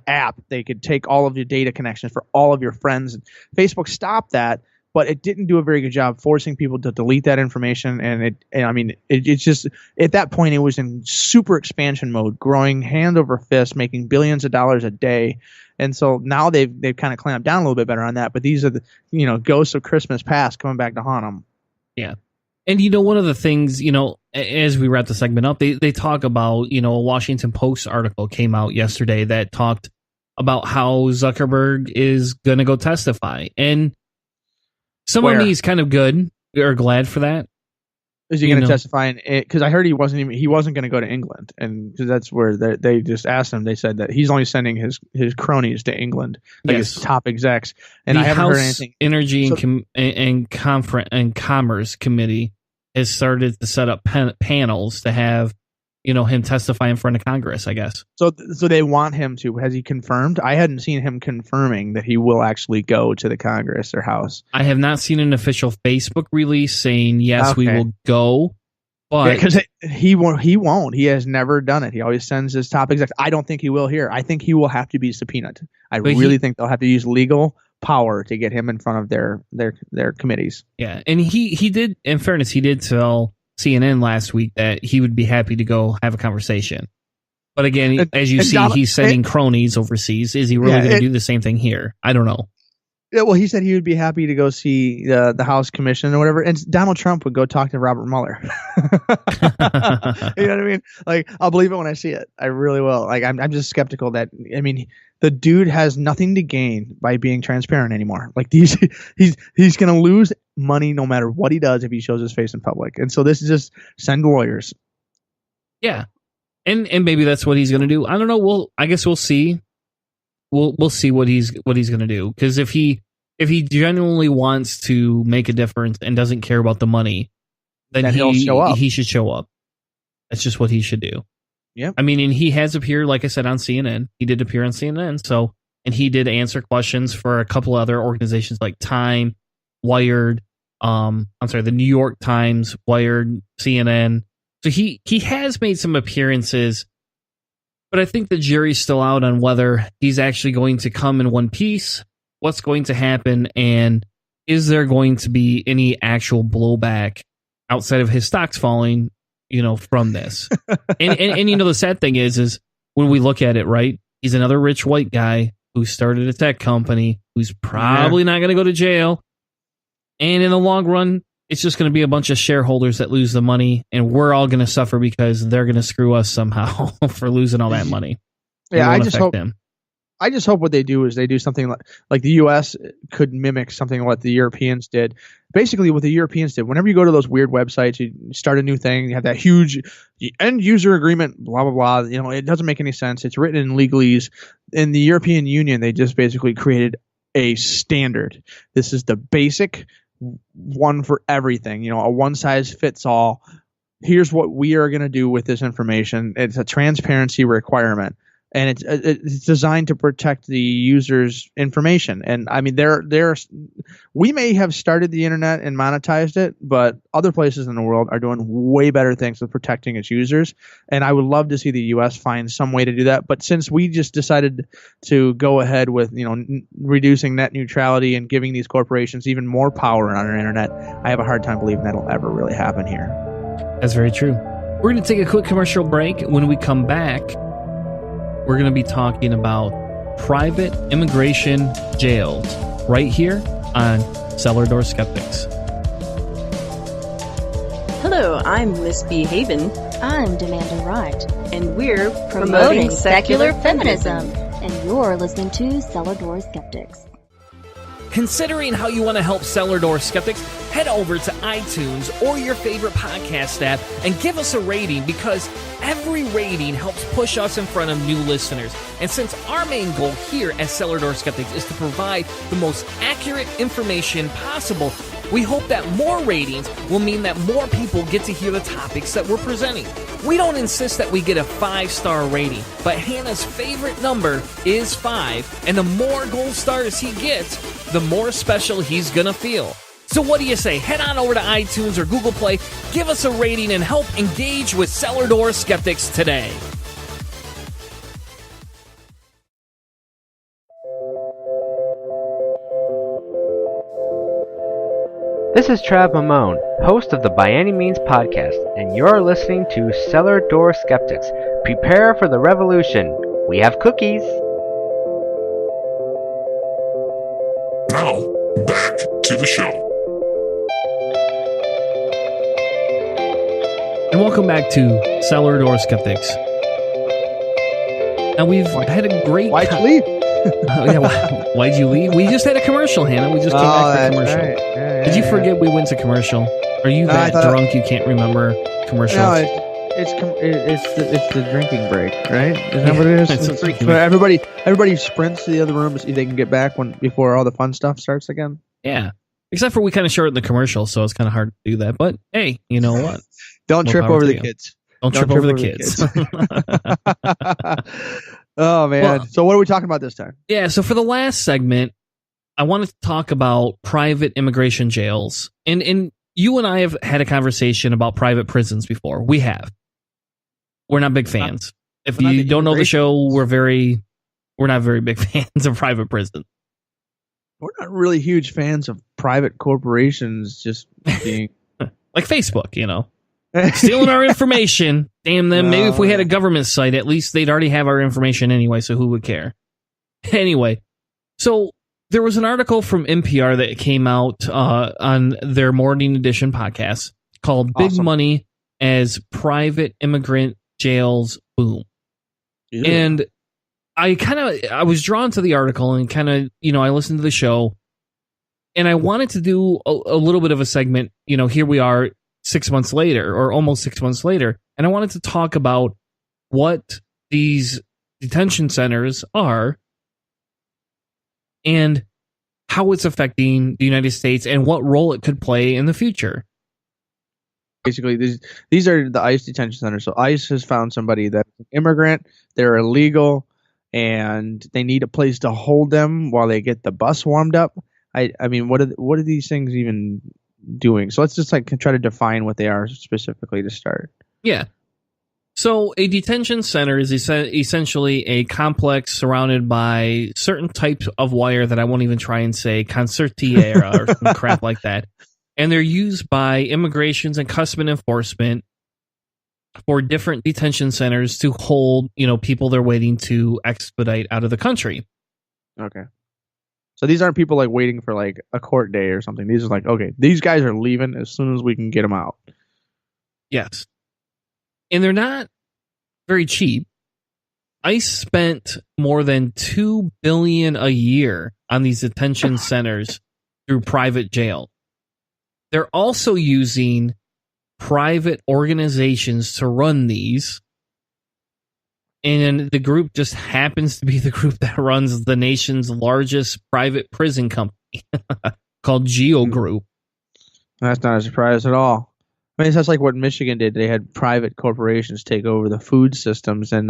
app, they could take all of your data connections for all of your friends. And Facebook stopped that, but it didn't do a very good job forcing people to delete that information. And it's just, at that point, it was in super expansion mode, growing hand over fist, making billions of dollars a day. And so now they've kind of clamped down a little bit better on that. But these are the, ghosts of Christmas past coming back to haunt them. Yeah. And, one of the things, as we wrap the segment up, they talk about, a Washington Post article came out yesterday that talked about how Zuckerberg is going to go testify. And some of me is kind of good or glad for that. Is he going to testify? Because I heard he wasn't going to go to England, and because that's where they just asked him. They said that he's only sending his cronies to England, like his top execs. And the I haven't House heard anything. Energy and Commerce Committee has started to set up panels to have him testify in front of Congress, I guess. So they want him to. Has he confirmed? I hadn't seen him confirming that he will actually go to the Congress or House. I have not seen an official Facebook release saying, yes, we will go. But because he won't. He has never done it. He always sends his top execs. I don't think he will here. I think he will have to be subpoenaed. I really think they'll have to use legal power to get him in front of their committees. Yeah, and he did, in fairness, he did tell CNN last week that he would be happy to go have a conversation. But again, as you see, he's sending cronies overseas. Is he really going to do the same thing here? I don't know. Yeah, well, he said he would be happy to go see the House Commission or whatever, and Donald Trump would go talk to Robert Mueller. You know what I mean? Like, I'll believe it when I see it. I really will. Like, I'm just skeptical that, the dude has nothing to gain by being transparent anymore. Like, he's going to lose money no matter what he does if he shows his face in public. And so this is just send lawyers. Yeah, and maybe that's what he's going to do. I don't know. I guess we'll see. We'll see what he's going to do, because if he genuinely wants to make a difference and doesn't care about the money, then he'll show up. He should show up. That's just what he should do. Yeah. And he has appeared, like I said, on CNN. He did appear on CNN. So, and he did answer questions for a couple other organizations like Time, Wired, the New York Times, Wired, CNN. So he has made some appearances, but I think the jury's still out on whether he's actually going to come in one piece, what's going to happen, and is there going to be any actual blowback outside of his stocks falling, from this. and the sad thing is when we look at it, right, he's another rich white guy who started a tech company, who's probably not going to go to jail. And in the long run, it's just going to be a bunch of shareholders that lose the money, and we're all going to suffer because they're going to screw us somehow for losing all that money. Yeah, I just hope what they do is they do something like the U.S. could mimic something what the Europeans did. Basically, what the Europeans did, whenever you go to those weird websites, you start a new thing, you have that huge end user agreement, blah, blah, blah. It doesn't make any sense. It's written in legalese. In the European Union, they just basically created a standard. This is the basic one for everything, a one size fits all. Here's what we are going to do with this information. It's a transparency requirement. And it's designed to protect the user's information. And I mean, we may have started the internet and monetized it, but other places in the world are doing way better things with protecting its users. And I would love to see the U.S. find some way to do that. But since we just decided to go ahead with, reducing net neutrality and giving these corporations even more power on our internet, I have a hard time believing that'll ever really happen here. That's very true. We're going to take a quick commercial break. When we come back, we're going to be talking about private immigration jails right here on Cellar Door Skeptics. Hello, I'm Miss B. Haven. I'm Demanda Wright. And we're promoting secular feminism. And you're listening to Cellar Door Skeptics. Considering how you want to help Cellar Door Skeptics, head over to iTunes or your favorite podcast app and give us a rating, because every rating helps push us in front of new listeners. And since our main goal here at Cellar Door Skeptics is to provide the most accurate information possible, we hope that more ratings will mean that more people get to hear the topics that we're presenting. We don't insist that we get a 5-star rating, but Hannah's favorite number is 5, and the more gold stars he gets, the more special he's gonna feel. So what do you say? Head on over to iTunes or Google Play, give us a rating, and help engage with Cellar Door Skeptics today. This is Trav Mamone, host of the By Any Means podcast, and you're listening to Cellar Door Skeptics. Prepare for the revolution. We have cookies. Now, back to the show. And welcome back to Cellar Door Skeptics. Now we've had a great... Why'd you leave? Why'd you leave? We just had a commercial, Hannah. We just came back from commercial. Right. Yeah, Did you forget we went to commercial? Are you that drunk you can't remember commercials? No, it's the drinking break, right? Isn't that what it is? It's everybody sprints to the other room to see if they can get back before all the fun stuff starts again. Yeah. Except for we kind of shortened the commercial, so it's kind of hard to do that. But hey, you know what? Don't trip over the kids. Don't trip over the kids. Oh, man. Well, so what are we talking about this time? Yeah, so for the last segment, I wanted to talk about private immigration jails. And you and I have had a conversation about private prisons before. We have. We're not big fans. If you don't know the show, we're not very big fans of private prisons. We're not really huge fans of private corporations just being... like Facebook, stealing our information. Damn them. Maybe if we had a government site, at least they'd already have our information anyway, so who would care? Anyway, so there was an article from NPR that came out on their Morning Edition podcast called Big Money as Private Immigrant Jails Boom. Yeah. And I was drawn to the article and kind of, I listened to the show and I wanted to do a little bit of a segment. Here we are 6 months later, or almost 6 months later, and I wanted to talk about what these detention centers are and how it's affecting the United States and what role it could play in the future. Basically, these are the ICE detention centers. So ICE has found somebody that's an immigrant, they're illegal, and they need a place to hold them while they get the bus warmed up. I mean, what do these things even doing. So let's just like try to define what they are specifically to start. Yeah. So a detention center is essentially a complex surrounded by certain types of wire that I won't even try and say, concertiera or some crap like that. And they're used by immigrations and custom enforcement for different detention centers to hold, people they're waiting to expedite out of the country. Okay. So these aren't people like waiting for like a court day or something. These are like, okay, these guys are leaving as soon as we can get them out. Yes. And they're not very cheap. ICE spent more than $2 billion a year on these detention centers through private jail. They're also using private organizations to run these. And the group just happens to be the group that runs the nation's largest private prison company called Geo Group. That's not a surprise at all. I mean, that's like what Michigan did. They had private corporations take over the food systems in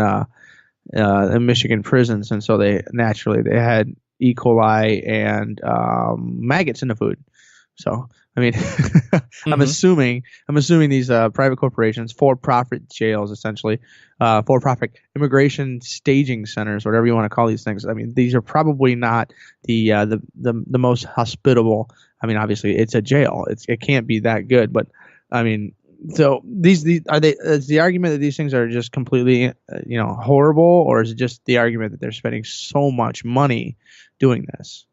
Michigan prisons, and so they had E. coli and maggots in the food. So, I mean, I'm assuming these private corporations, for-profit jails, essentially, for-profit immigration staging centers, whatever you want to call these things. I mean, these are probably not the most hospitable. I mean, obviously, it's a jail. It can't be that good, but I mean, so these are they? Is the argument that these things are just completely, horrible, or is it just the argument that they're spending so much money doing this?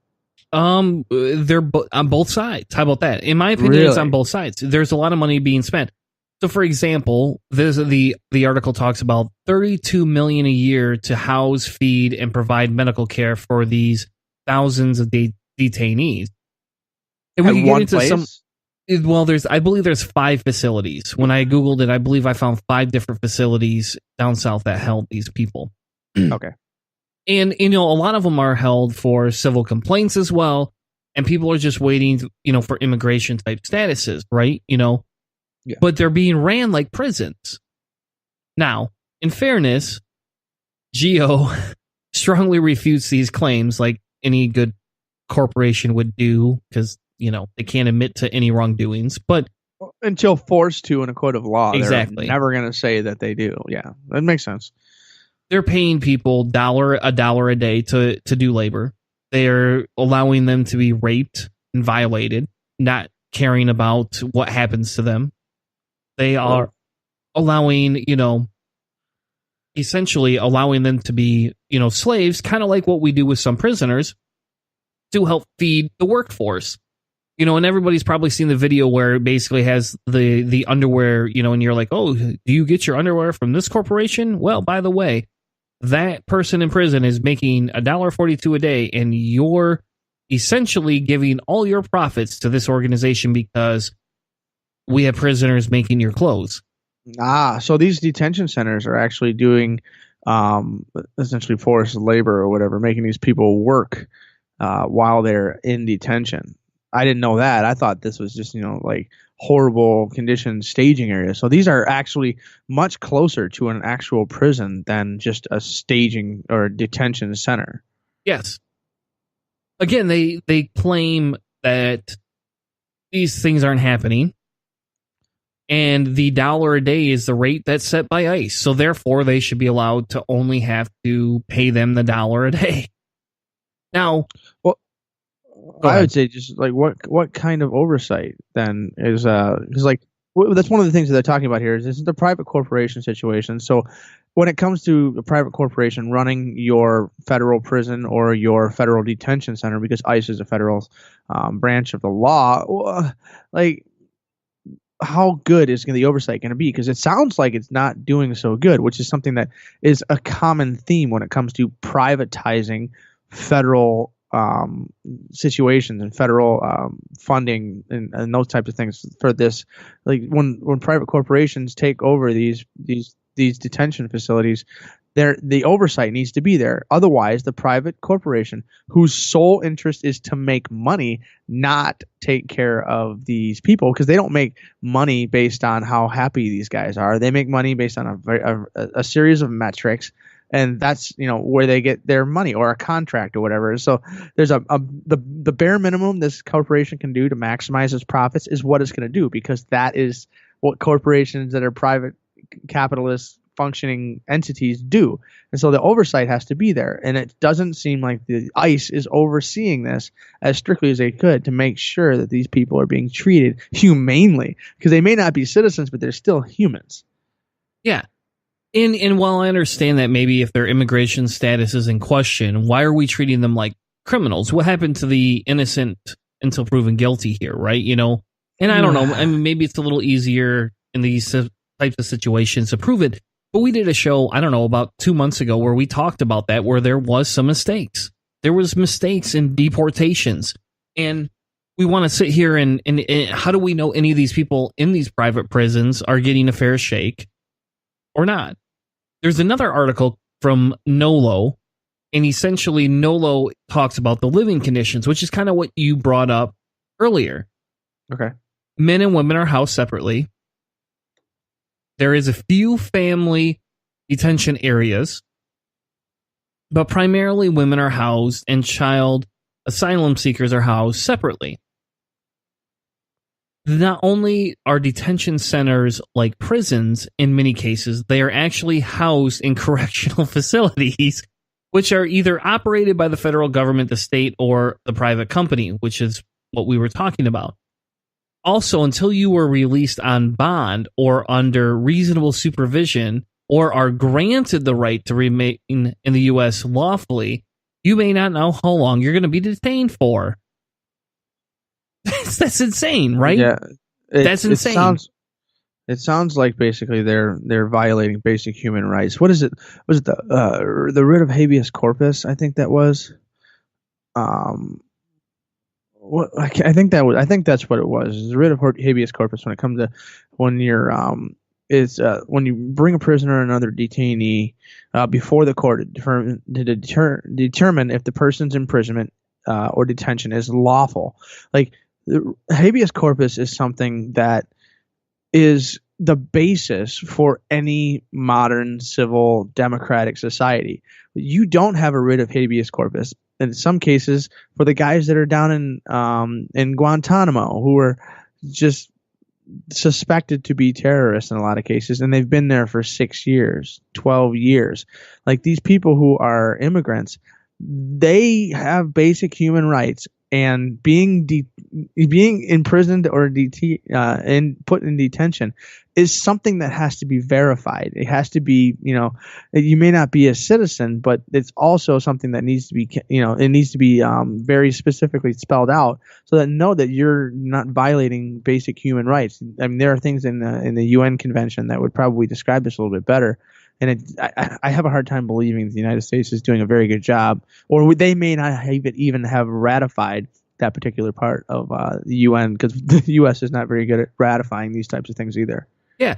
They're on both sides. How about that? In my opinion, It's on both sides. There's a lot of money being spent. So, for example, there's the article talks about $32 million a year to house, feed, and provide medical care for these thousands of detainees. And we can get into place? I believe there's 5 facilities. When I Googled it, I believe I found 5 different facilities down south that held these people. Okay. And, a lot of them are held for civil complaints as well. And people are just waiting, for immigration type statuses, right? Yeah. But they're being ran like prisons. Now, in fairness, Geo strongly refutes these claims like any good corporation would do because, they can't admit to any wrongdoings. But until forced to in a court of law, exactly. They're never going to say that they do. Yeah, that makes sense. They're paying people $1 a day to do labor. They're allowing them to be raped and violated, not caring about what happens to them. They are allowing, essentially allowing them to be, slaves, kind of like what we do with some prisoners to help feed the workforce. And everybody's probably seen the video where it basically has the underwear, and you're like, oh, do you get your underwear from this corporation? Well, by the way, that person in prison is making $1.42 a day, and you're essentially giving all your profits to this organization because we have prisoners making your clothes. So these detention centers are actually doing essentially forced labor or whatever, making these people work while they're in detention. I didn't know that. I thought this was just, like horrible conditions staging area. So these are actually much closer to an actual prison than just a staging or detention center. Yes. Again, they claim that these things aren't happening. And the $1 a day is the rate that's set by ICE. So therefore, they should be allowed to only have to pay them the $1 a day. Now, well, I would say just like what kind of oversight then is because like that's one of the things that they're talking about here is this is the private corporation situation. So when it comes to a private corporation running your federal prison or your federal detention center, because ICE is a federal branch of the law, like how good is the oversight going to be? Because it sounds like it's not doing so good, which is something that is a common theme when it comes to privatizing federal situations and federal funding and those types of things for this. Like when private corporations take over these detention facilities, the oversight needs to be there. Otherwise, the private corporation whose sole interest is to make money, not take care of these people, because they don't make money based on how happy these guys are. They make money based on a series of metrics and that's where they get their money or a contract or whatever. So there's the bare minimum this corporation can do to maximize its profits is what it's going to do, because that is what corporations that are private capitalist functioning entities do. And so the oversight has to be there, and it doesn't seem like the ICE is overseeing this as strictly as they could to make sure that these people are being treated humanely, because they may not be citizens, but they're still humans. Yeah. And while I understand that maybe if their immigration status is in question, why are we treating them like criminals? What happened to the innocent until proven guilty here, right? And I don't know. I mean, maybe it's a little easier in these types of situations to prove it. But we did a show, I don't know, about 2 months ago where we talked about that, where there was some mistakes. There was mistakes in deportations. And we want to sit here and how do we know any of these people in these private prisons are getting a fair shake or not? There's another article from Nolo, and essentially Nolo talks about the living conditions, which is kind of what you brought up earlier. Okay. Men and women are housed separately. There is a few family detention areas, but primarily women are housed and child asylum seekers are housed separately. Not only are detention centers like prisons in many cases, they are actually housed in correctional facilities, which are either operated by the federal government, the state, or the private company, which is what we were talking about. Also, until you were released on bond or under reasonable supervision or are granted the right to remain in the U.S. lawfully, you may not know how long you're going to be detained for. That's insane, right? Yeah, that's insane. It sounds like basically they're violating basic human rights. What is it? Was it the writ of habeas corpus? I think that was. I think that's what it was. It's the writ of habeas corpus when it comes to when you're when you bring a prisoner or another detainee before the court to determine if the person's imprisonment or detention is lawful. Like, the habeas corpus is something that is the basis for any modern civil democratic society. You don't have a writ of habeas corpus in some cases for the guys that are down in Guantanamo, who are just suspected to be terrorists in a lot of cases, and they've been there for 6 years, 12 years. Like, these people who are immigrants, they have basic human rights, and being imprisoned or put in detention is something that has to be verified. It has to be, you may not be a citizen, but it's also something that needs to be, it needs to be very specifically spelled out so that know that you're not violating basic human rights. I mean, there are things in the UN convention that would probably describe this a little bit better. And I have a hard time believing the United States is doing a very good job, or they may not even have ratified that particular part of the UN, because the U.S. is not very good at ratifying these types of things either. Yeah.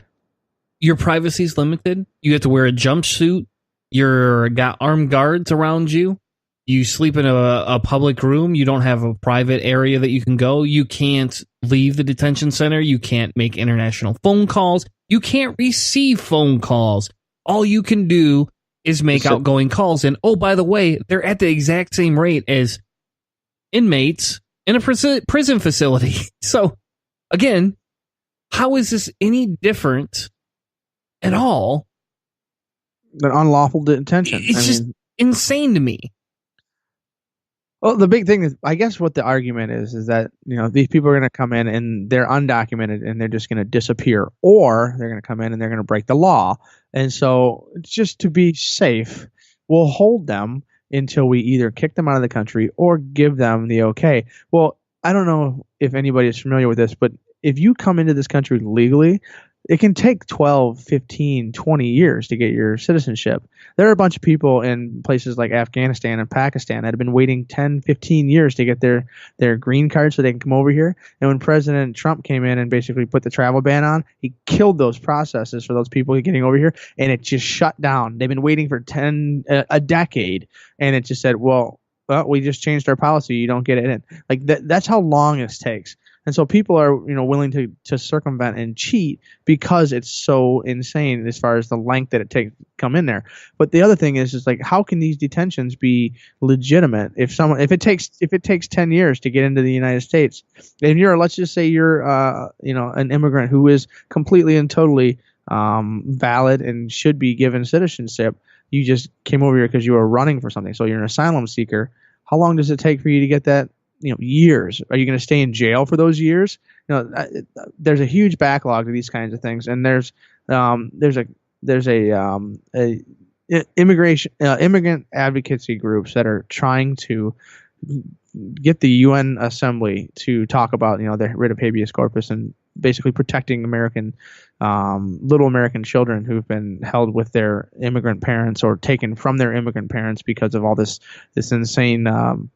Your privacy is limited. You have to wear a jumpsuit. You're got armed guards around you. You sleep in a public room. You don't have a private area that you can go. You can't leave the detention center. You can't make international phone calls. You can't receive phone calls. All you can do is make outgoing calls. And, oh, by the way, they're at the exact same rate as inmates in a prison facility. So, again, how is this any different at all than unlawful detention? It's just insane to me. Well, the big thing is, I guess what the argument is that, these people are going to come in and they're undocumented and they're just going to disappear, or they're going to come in and they're going to break the law. And so, just to be safe, we'll hold them until we either kick them out of the country or give them the okay. Well, I don't know if anybody is familiar with this, but if you come into this country legally, it can take 12, 15, 20 years to get your citizenship. There are a bunch of people in places like Afghanistan and Pakistan that have been waiting 10, 15 years to get their green card so they can come over here. And when President Trump came in and basically put the travel ban on, he killed those processes for those people getting over here, and it just shut down. They've been waiting for a decade, and it just said, well, we just changed our policy. You don't get it in. Like, that's how long this takes. And so people are, willing to circumvent and cheat because it's so insane as far as the length that it takes to come in there. But the other thing is like, how can these detentions be legitimate if it takes 10 years to get into the United States, and let's just say you're an immigrant who is completely and totally valid and should be given citizenship. You just came over here because you were running for something. So you're an asylum seeker. How long does it take for you to get that? Years. Are you going to stay in jail for those years? There's a huge backlog to these kinds of things, and there's immigrant advocacy groups that are trying to get the UN Assembly to talk about the writ of habeas corpus and basically protecting little American children who've been held with their immigrant parents or taken from their immigrant parents because of all this insane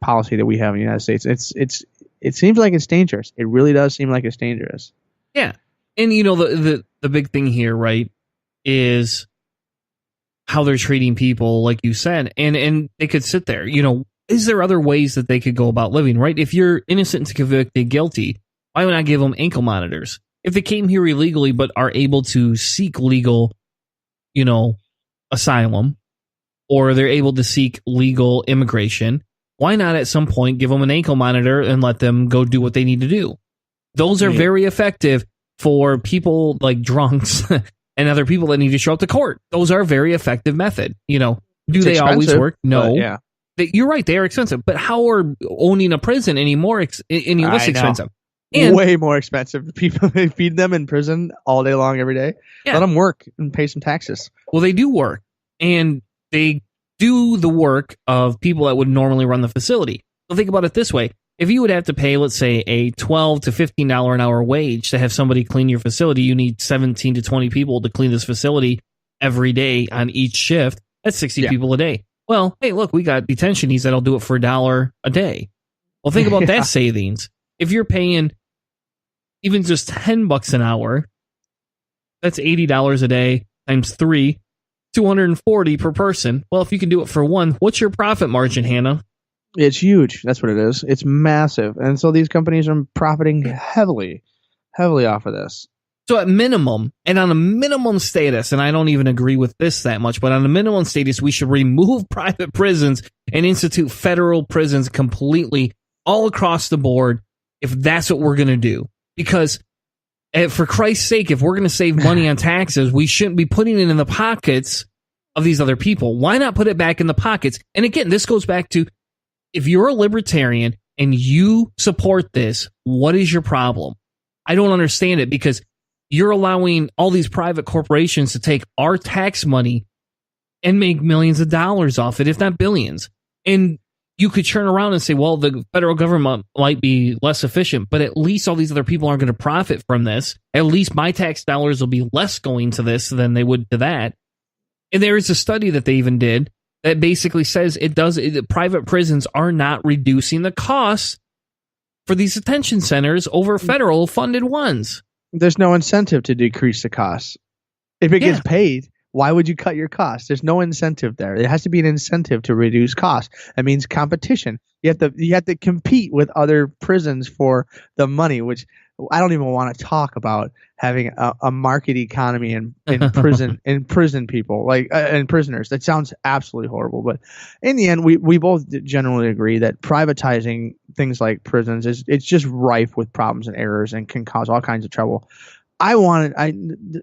policy that we have in the United States. It seems like it's dangerous. It really does seem like it's dangerous. Yeah, and the big thing here, right, is how they're treating people, like you said, and they could sit there. Is there other ways that they could go about living, right? If you're innocent and convicted guilty, why would I give them ankle monitors? If they came here illegally but are able to seek legal, asylum, or they're able to seek legal immigration, why not at some point give them an ankle monitor and let them go do what they need to do? Those are very effective for people like drunks and other people that need to show up to court. Those are a very effective method. Do they always work? No. Yeah. You're right. They are expensive. But how are owning a prison any less expensive? And way more expensive. People, they feed them in prison all day long, every day. Yeah. Let them work and pay some taxes. Well, they do work, and they do the work of people that would normally run the facility. So think about it this way. If you would have to pay, let's say, a $12 to $15 an hour wage to have somebody clean your facility, you need 17 to 20 people to clean this facility every day on each shift. That's 60 people a day. Well, hey, look, we got detainees that'll do it for $1 a day. Well, think about that savings. If you're paying even just $10 an hour, that's $80 a day times 3, $240 per person. Well, if you can do it for one, what's your profit margin, Hannah? It's huge. That's what it is. It's massive. And so these companies are profiting heavily off of this. So at minimum, and on a minimum status, and I don't even agree with this that much, but on a minimum status, we should remove private prisons and institute federal prisons completely all across the board if that's what we're going to do. Because for Christ's sake, if we're going to save money on taxes, we shouldn't be putting it in the pockets of these other people. Why not put it back in the pockets? And again, this goes back to, if you're a libertarian and you support this, what is your problem? I don't understand it, because you're allowing all these private corporations to take our tax money and make millions of dollars off it, if not billions. And you could turn around and say, well, the federal government might be less efficient, but at least all these other people aren't going to profit from this. At least my tax dollars will be less going to this than they would to that. And there is a study that they even did that basically says private prisons are not reducing the costs for these detention centers over federal funded ones. There's no incentive to decrease the costs. If it gets paid, why would you cut your costs? There's no incentive there. There has to be an incentive to reduce costs. That means competition. You have to compete with other prisons for the money, which I don't even want to talk about, having a market economy in prison in people and prisoners. That sounds absolutely horrible. But in the end, we both generally agree that privatizing things like prisons it's just rife with problems and errors and can cause all kinds of trouble. I want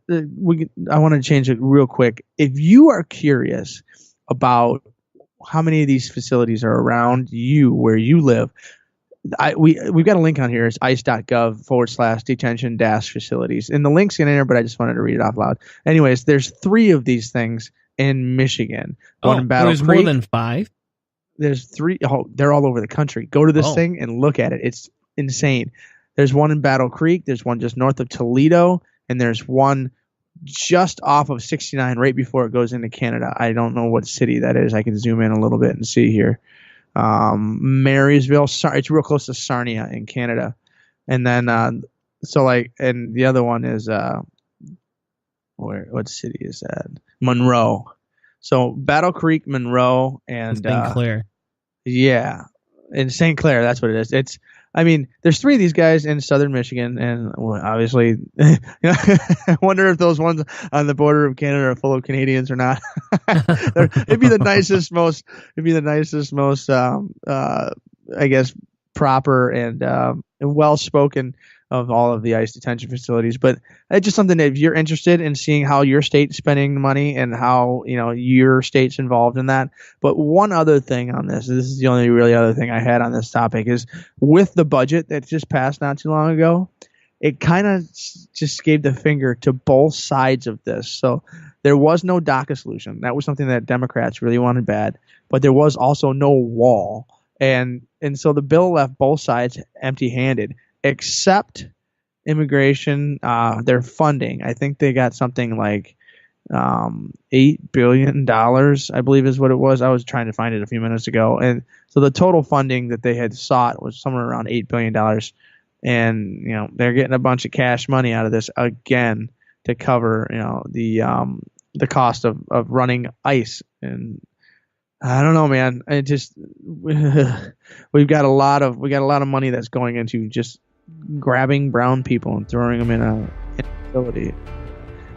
to change it real quick. If you are curious about how many of these facilities are around you where you live, we've got a link on here. It's ice.gov/detention-facilities. And the link's in there, but I just wanted to read it out loud. Anyways, there's 3 of these things in Michigan. One in Battle Creek. There's more than 5? There's 3. Oh, they're all over the country. Go to this thing and look at it. It's insane. There's one in Battle Creek. There's one just north of Toledo. And there's one just off of 69 right before it goes into Canada. I don't know what city that is. I can zoom in a little bit and see here. Marysville. It's real close to Sarnia in Canada. And then and the other one is what city is that? Monroe. So Battle Creek, Monroe, and St. Clair. Yeah, in St. Clair, that's what it is. It's I mean, there's 3 of these guys in southern Michigan, and obviously, I wonder if those ones on the border of Canada are full of Canadians or not. It'd be the nicest, most, I guess, proper and well-spoken of all of the ICE detention facilities. But it's just something that if you're interested in seeing how your state's spending money and how, your state's involved in that. But one other thing on this is the only really other thing I had on this topic, is with the budget that just passed not too long ago, it kind of just gave the finger to both sides of this. So there was no DACA solution. That was something that Democrats really wanted bad, but there was also no wall. And so the bill left both sides empty-handed, except immigration, their funding. I think they got something like $8 billion, I believe is what it was. I was trying to find it a few minutes ago. And so the total funding that they had sought was somewhere around $8 billion. And, they're getting a bunch of cash money out of this again to cover, the cost of running ICE. And I don't know, man. It just we've got a lot of money that's going into just grabbing brown people and throwing them in a facility.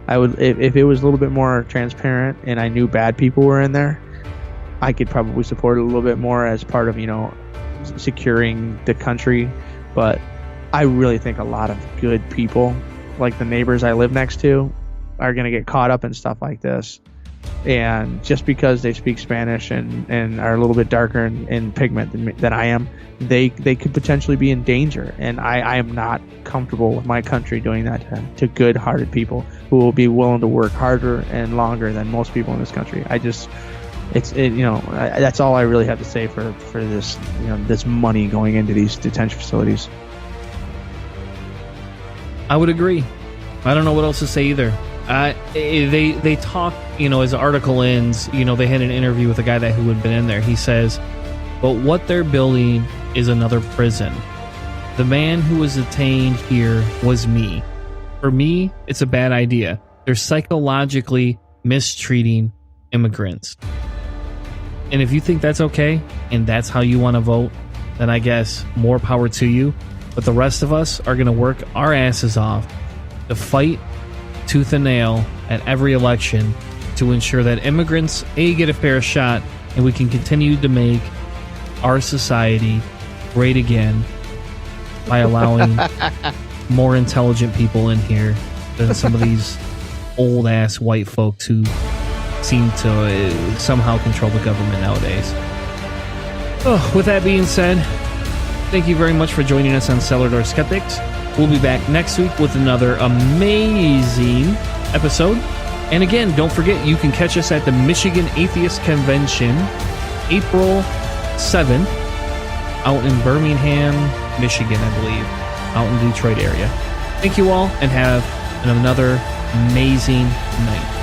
I would, if it was a little bit more transparent and I knew bad people were in there, I could probably support it a little bit more as part of securing the country. But I really think a lot of good people, like the neighbors I live next to, are going to get caught up in stuff like this. And just because they speak Spanish and are a little bit darker in pigment than I am, they could potentially be in danger. And I am not comfortable with my country doing that to good-hearted people who will be willing to work harder and longer than most people in this country. That's all I really have to say for this, this money going into these detention facilities. I would agree. I don't know what else to say either. They talk, as the article ends, they had an interview with a guy who had been in there. He says, but what they're building is another prison. The man who was detained here was me. For me, it's a bad idea. They're psychologically mistreating immigrants. And if you think that's okay, and that's how you want to vote, then I guess more power to you. But the rest of us are going to work our asses off to fight tooth and nail at every election to ensure that immigrants, get a fair shot, and we can continue to make our society great again by allowing more intelligent people in here than some of these old-ass white folks who seem to somehow control the government nowadays. With that being said, thank you very much for joining us on Cellar Door Skeptics. We'll be back next week with another amazing episode. And again, don't forget, you can catch us at the Michigan Atheist Convention April 7th out in Birmingham, Michigan, I believe, out in the Detroit area. Thank you all, and have another amazing night.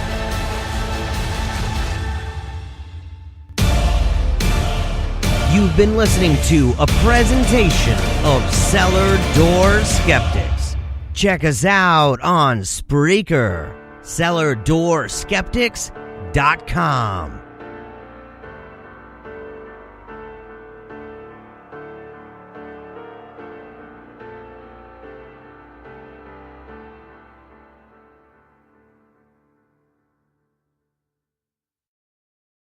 You've been listening to a presentation of Cellar Door Skeptics. Check us out on Spreaker, cellardoorskeptics.com.